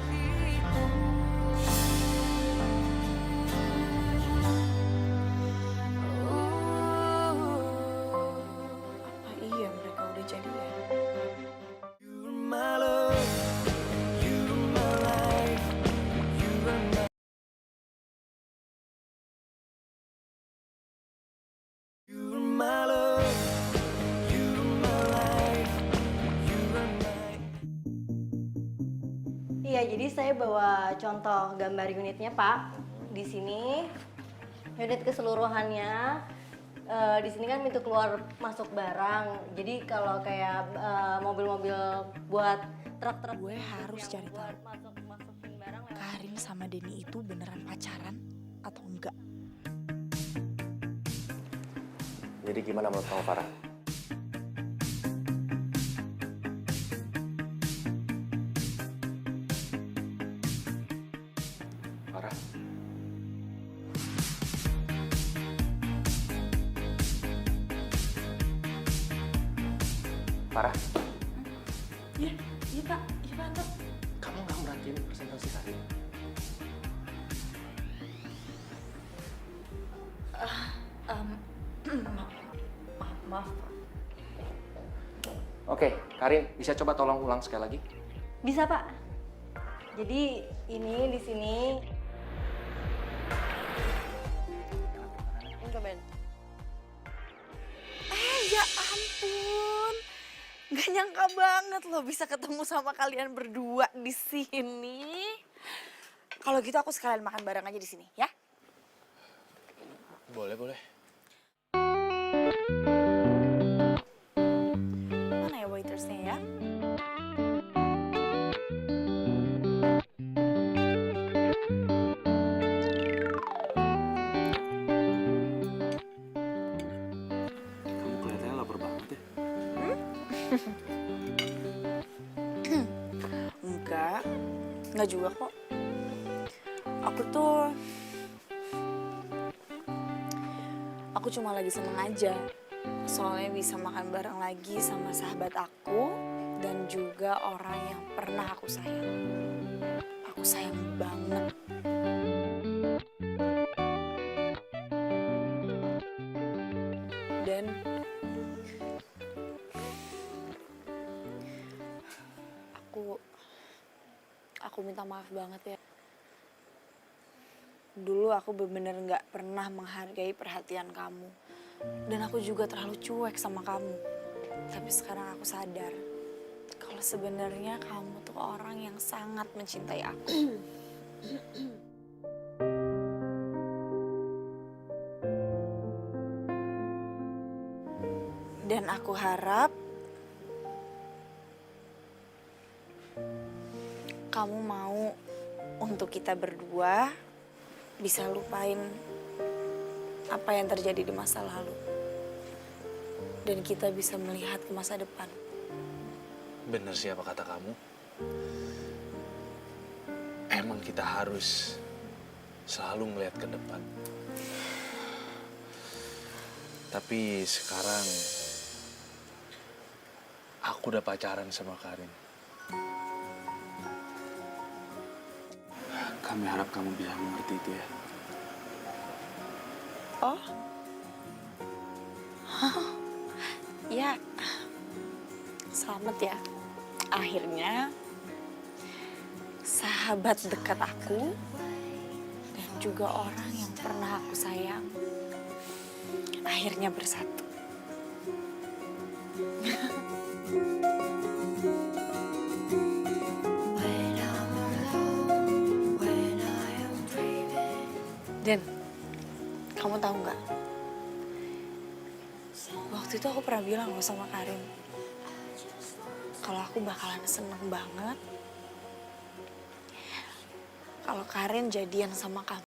Apa iya mereka udah jadian? You're my love, you're my life, you're my. You're my love, you're my life, you're my. Iya, jadi saya bawa contoh gambar unitnya, Pak. Di sini unit keseluruhannya. Di sini kan pintu keluar masuk barang. Jadi kalau kayak mobil-mobil buat truk-truk, Gue harus cari tahu. masukin barang. Karin sama Denny itu beneran pacaran atau enggak? Jadi gimana menurut kamu, Farah? Farah? Farah, Iya Pak, iya Pak Anto. kamu nggak merhatiin presentasi Karin? Maaf. Oke, Karin, bisa coba tolong ulang sekali lagi? Bisa, Pak. Jadi ini di sini. Ini cobain. Ya ampun. Gak nyangka banget loh bisa ketemu sama kalian berdua di sini. Kalau gitu aku sekalian makan bareng aja di sini, ya? Boleh. Mana ya waitersnya ya? Kamu kelihatannya lapar banget ya. Enggak juga kok. Aku cuma lagi seneng aja. Soalnya bisa makan bareng lagi sama sahabat aku dan juga orang yang pernah aku sayang. Aku sayang banget. Dan aku minta maaf banget ya. Dulu aku bener-bener gak pernah menghargai perhatian kamu. Dan aku juga terlalu cuek sama kamu. Tapi sekarang aku sadar kalau sebenarnya kamu tuh orang yang sangat mencintai aku. Dan aku harap kamu mau untuk kita berdua bisa lupain apa yang terjadi di masa lalu. dan kita bisa melihat ke masa depan. Bener sih apa kata kamu. Emang kita harus selalu melihat ke depan. Tapi sekarang aku udah pacaran sama Karin. Kami harap kamu bisa mengerti itu ya. Oh? Ya, selamat ya. Akhirnya sahabat dekat aku dan juga orang yang pernah aku sayang akhirnya bersatu. Dan kamu tahu nggak? Waktu itu aku pernah bilang loh sama Karin, kalau aku bakalan seneng banget kalau Karin jadian sama kamu.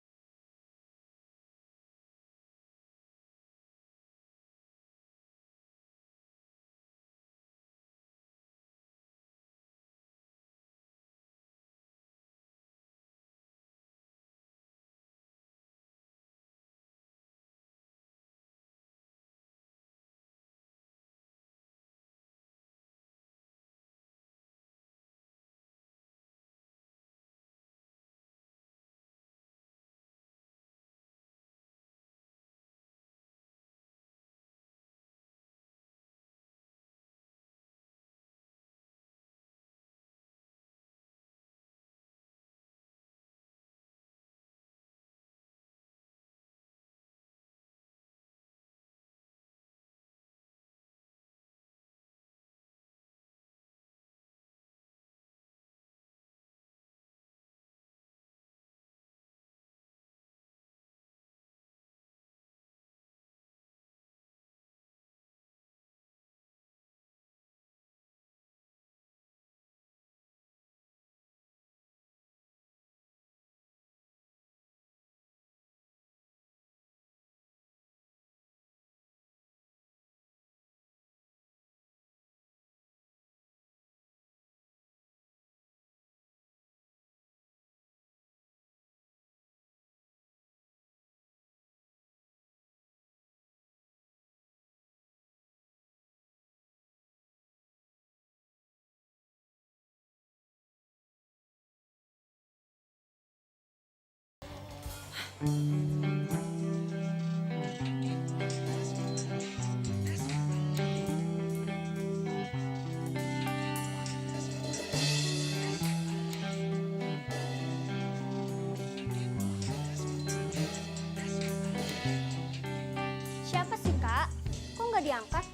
Siapa sih, Kak? Kok nggak diangkat?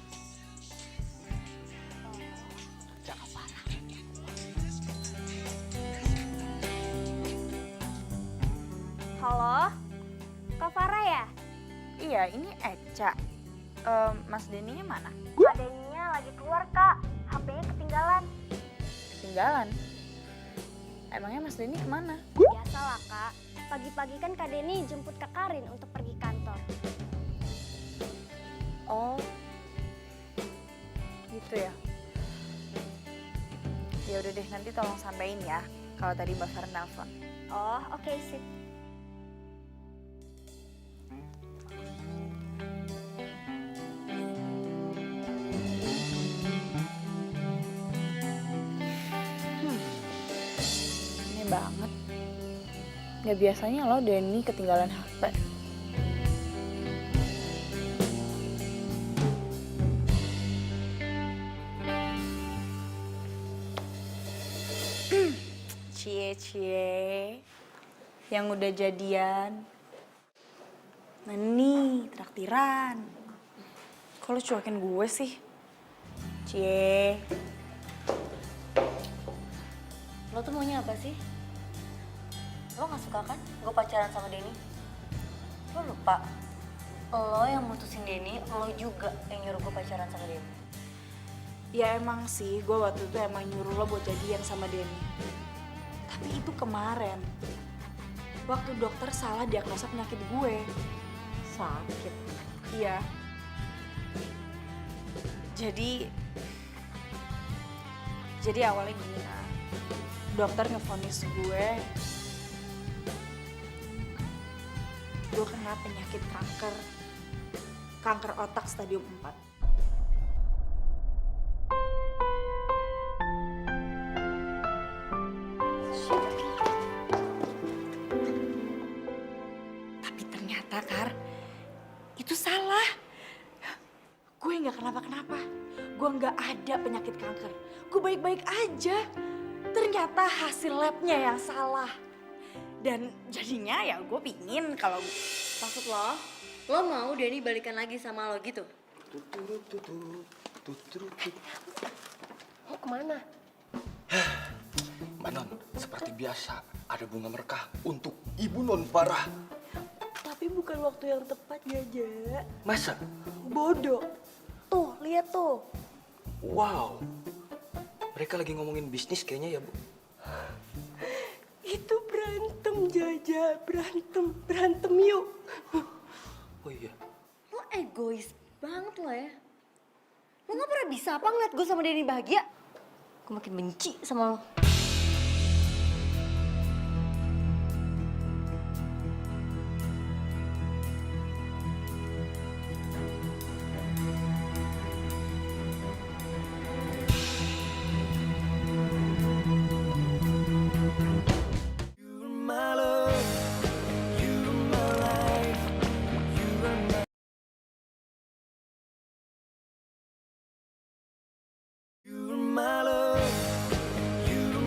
Halo? Kak Farah ya? Iya, ini Eca. Mas Deninya mana? Kak Deninya lagi keluar, Kak. HP-nya ketinggalan. Ketinggalan. Emangnya Mas Deni kemana? Biasalah, Kak. Pagi-pagi kan Kak Deni jemput Kak Karin untuk pergi kantor. Oh, gitu ya. Ya udah deh, nanti tolong sampein ya kalau tadi Mbak Farah nelpon. Oh, oke, sip. Aneh banget. Gak biasanya loh Denny ketinggalan HP. Cie-cie yang udah jadian. Nah nih, traktiran. Kok lu cuekin gue sih? Cie. Lo tuh maunya apa sih? Lo gak suka kan gue pacaran sama Denny? Lo lupa? Lo yang mutusin Denny, lo juga yang nyuruh gue pacaran sama Denny. Ya emang sih, gue waktu itu emang nyuruh lo buat jadian sama Denny. Tapi itu kemarin. Waktu dokter salah diagnosa penyakit gue. Sakit. Iya. Jadi awalnya gini, Nak. Dokter ngevonis gue kena penyakit kanker otak stadium 4. Tapi ternyata, Kar, itu salah. Gue nggak kenapa-kenapa. Gue nggak ada penyakit kanker. Gue baik-baik aja. Ternyata hasil labnya yang salah. Dan jadinya ya gue pingin kalau... Maksud lo mau Denny balikan lagi sama lo gitu? Mau kemana? Mbak Non, seperti biasa ada bunga merkah untuk Ibu Non Farah. Tapi bukan waktu yang tepat ya, Ja. Masa? Bodoh. Tuh, lihat tuh. Wow. Mereka lagi ngomongin bisnis kayaknya ya, Bu. Itu berantem, Jaja. Berantem yuk. Oh iya. Lo egois banget lo ya. Lo gak pernah bisa apa ngeliat gue sama Denny bahagia? Gue makin benci sama lo. You're my love, you're my life, you're my... You're my love, you're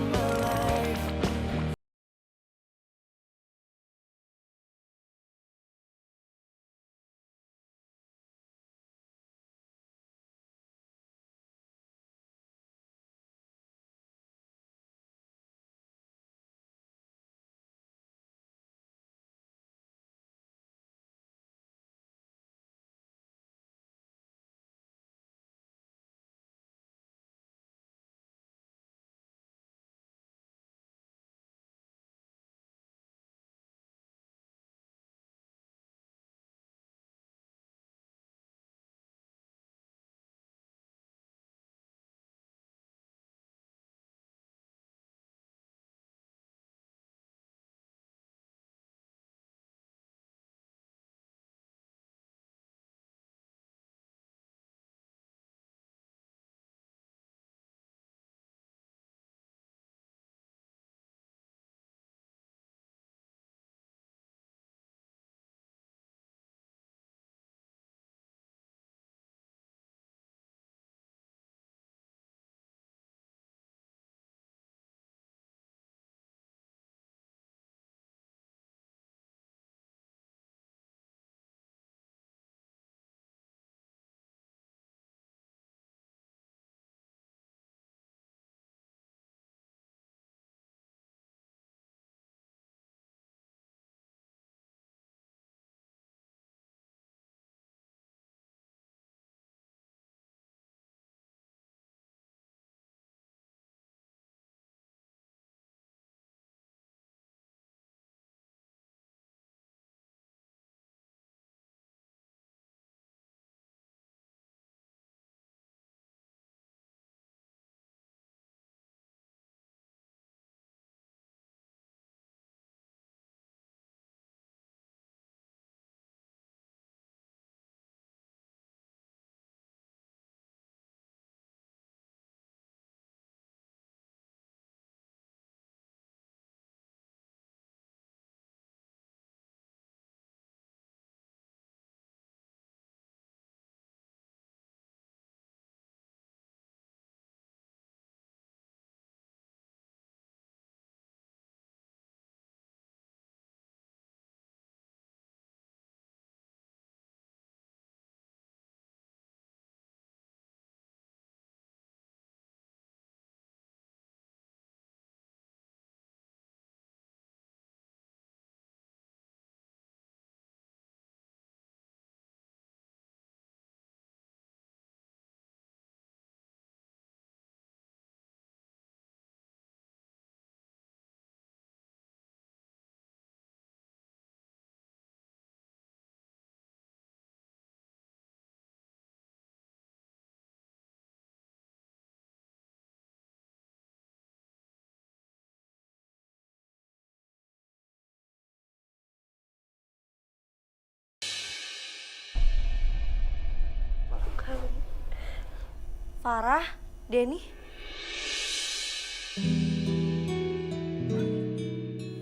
Farah, Denny.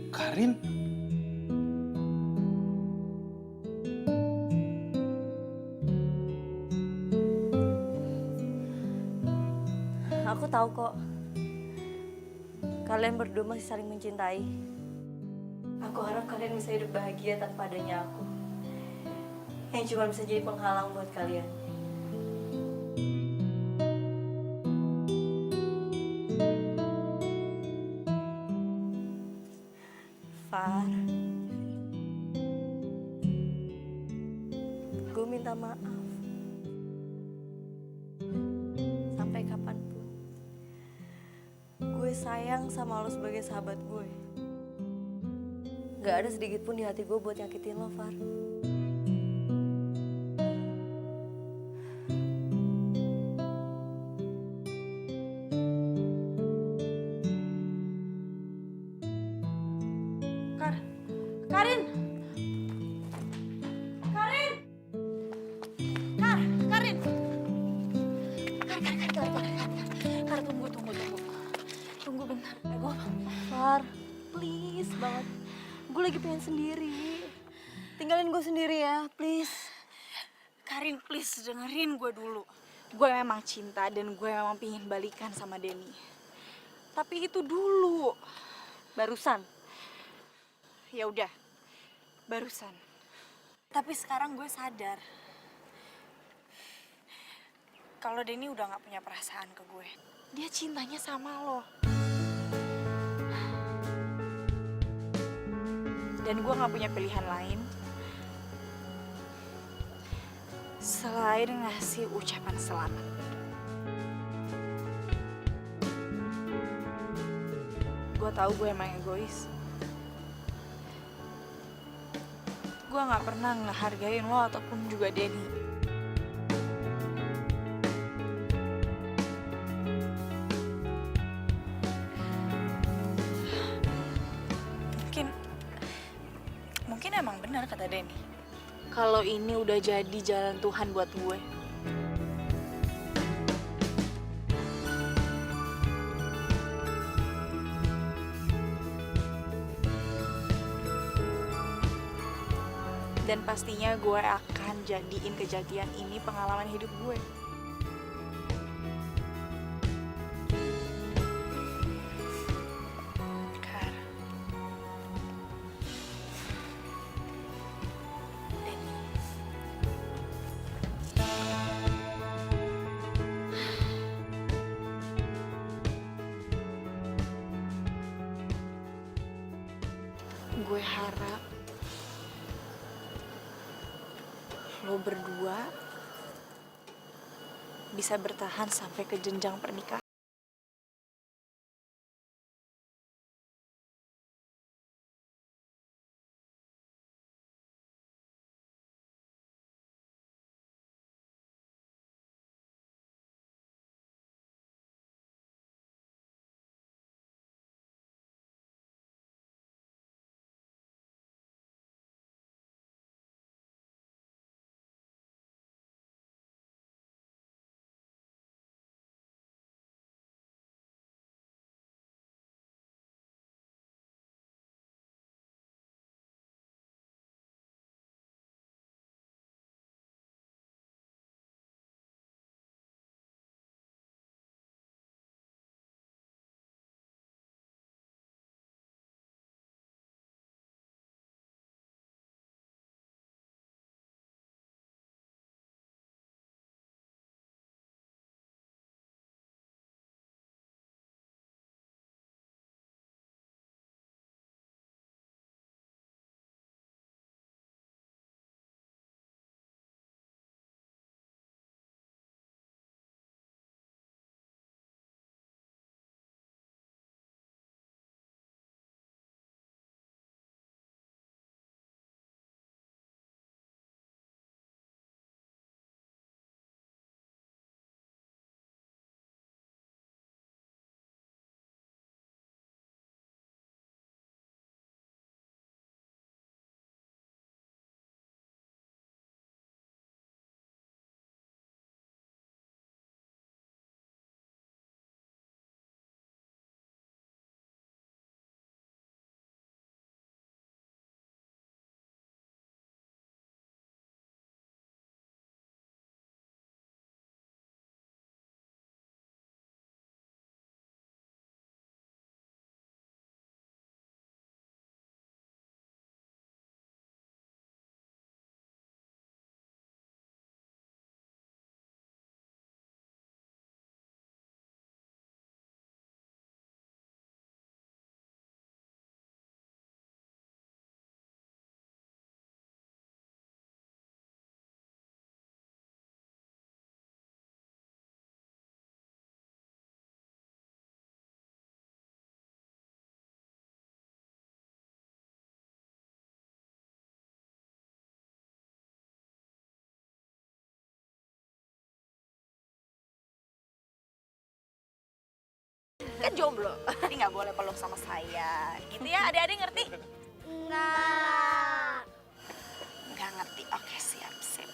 Karin? Aku tahu kok. Kalian berdua masih saling mencintai. Aku harap kalian bisa hidup bahagia tanpa adanya aku. Yang cuma bisa jadi penghalang buat kalian. Far, gue minta maaf. Sampai kapanpun, gue sayang sama lo sebagai sahabat gue. Gak ada sedikit pun di hati gue buat nyakitin lo, Far. Karin! Karin! Karin! Kar, tunggu. Tunggu bentar. Far, please banget. Gue lagi pengen sendiri. Tinggalin gue sendiri ya, please. Karin, please dengerin gue dulu. Gue memang cinta dan gue memang pingin balikan sama Denny. Tapi itu dulu. Barusan. Ya udah, barusan. Tapi sekarang gue sadar kalau Denny udah gak punya perasaan ke gue. Dia cintanya sama lo. Dan gue gak punya pilihan lain selain ngasih ucapan selamat. Gue tahu gue emang egois. Gue gak pernah ngehargain lo ataupun juga Denny. Mungkin emang benar kata Denny. Kalau ini udah jadi jalan Tuhan buat gue. Dan pastinya gue akan jadiin kejadian ini pengalaman hidup gue. Kar. Denny. Gue harap lo berdua bisa bertahan sampai ke jenjang pernikahan. kan jomblo. Jadi nggak boleh peluk sama saya. Gitu ya, adik-adik ngerti? Enggak. Nggak ngerti. Oke, siap, sip.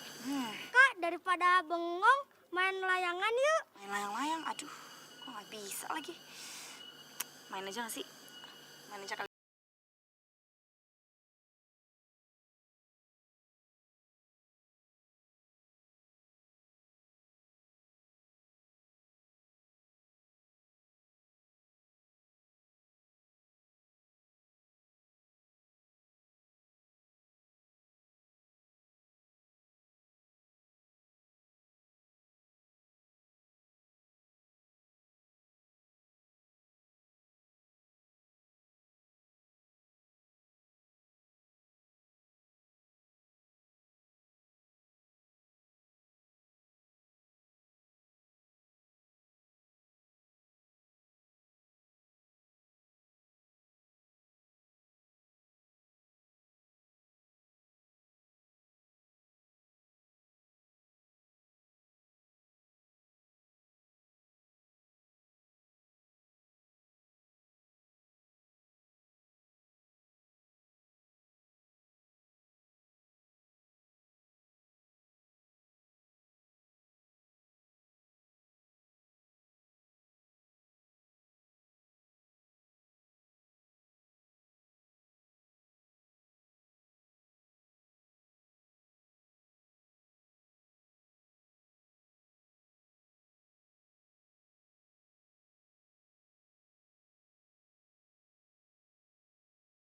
Kak, daripada bengong, main layangan yuk. Main layang-layang, aduh, kok nggak bisa lagi. Main aja nggak sih? Main aja kali.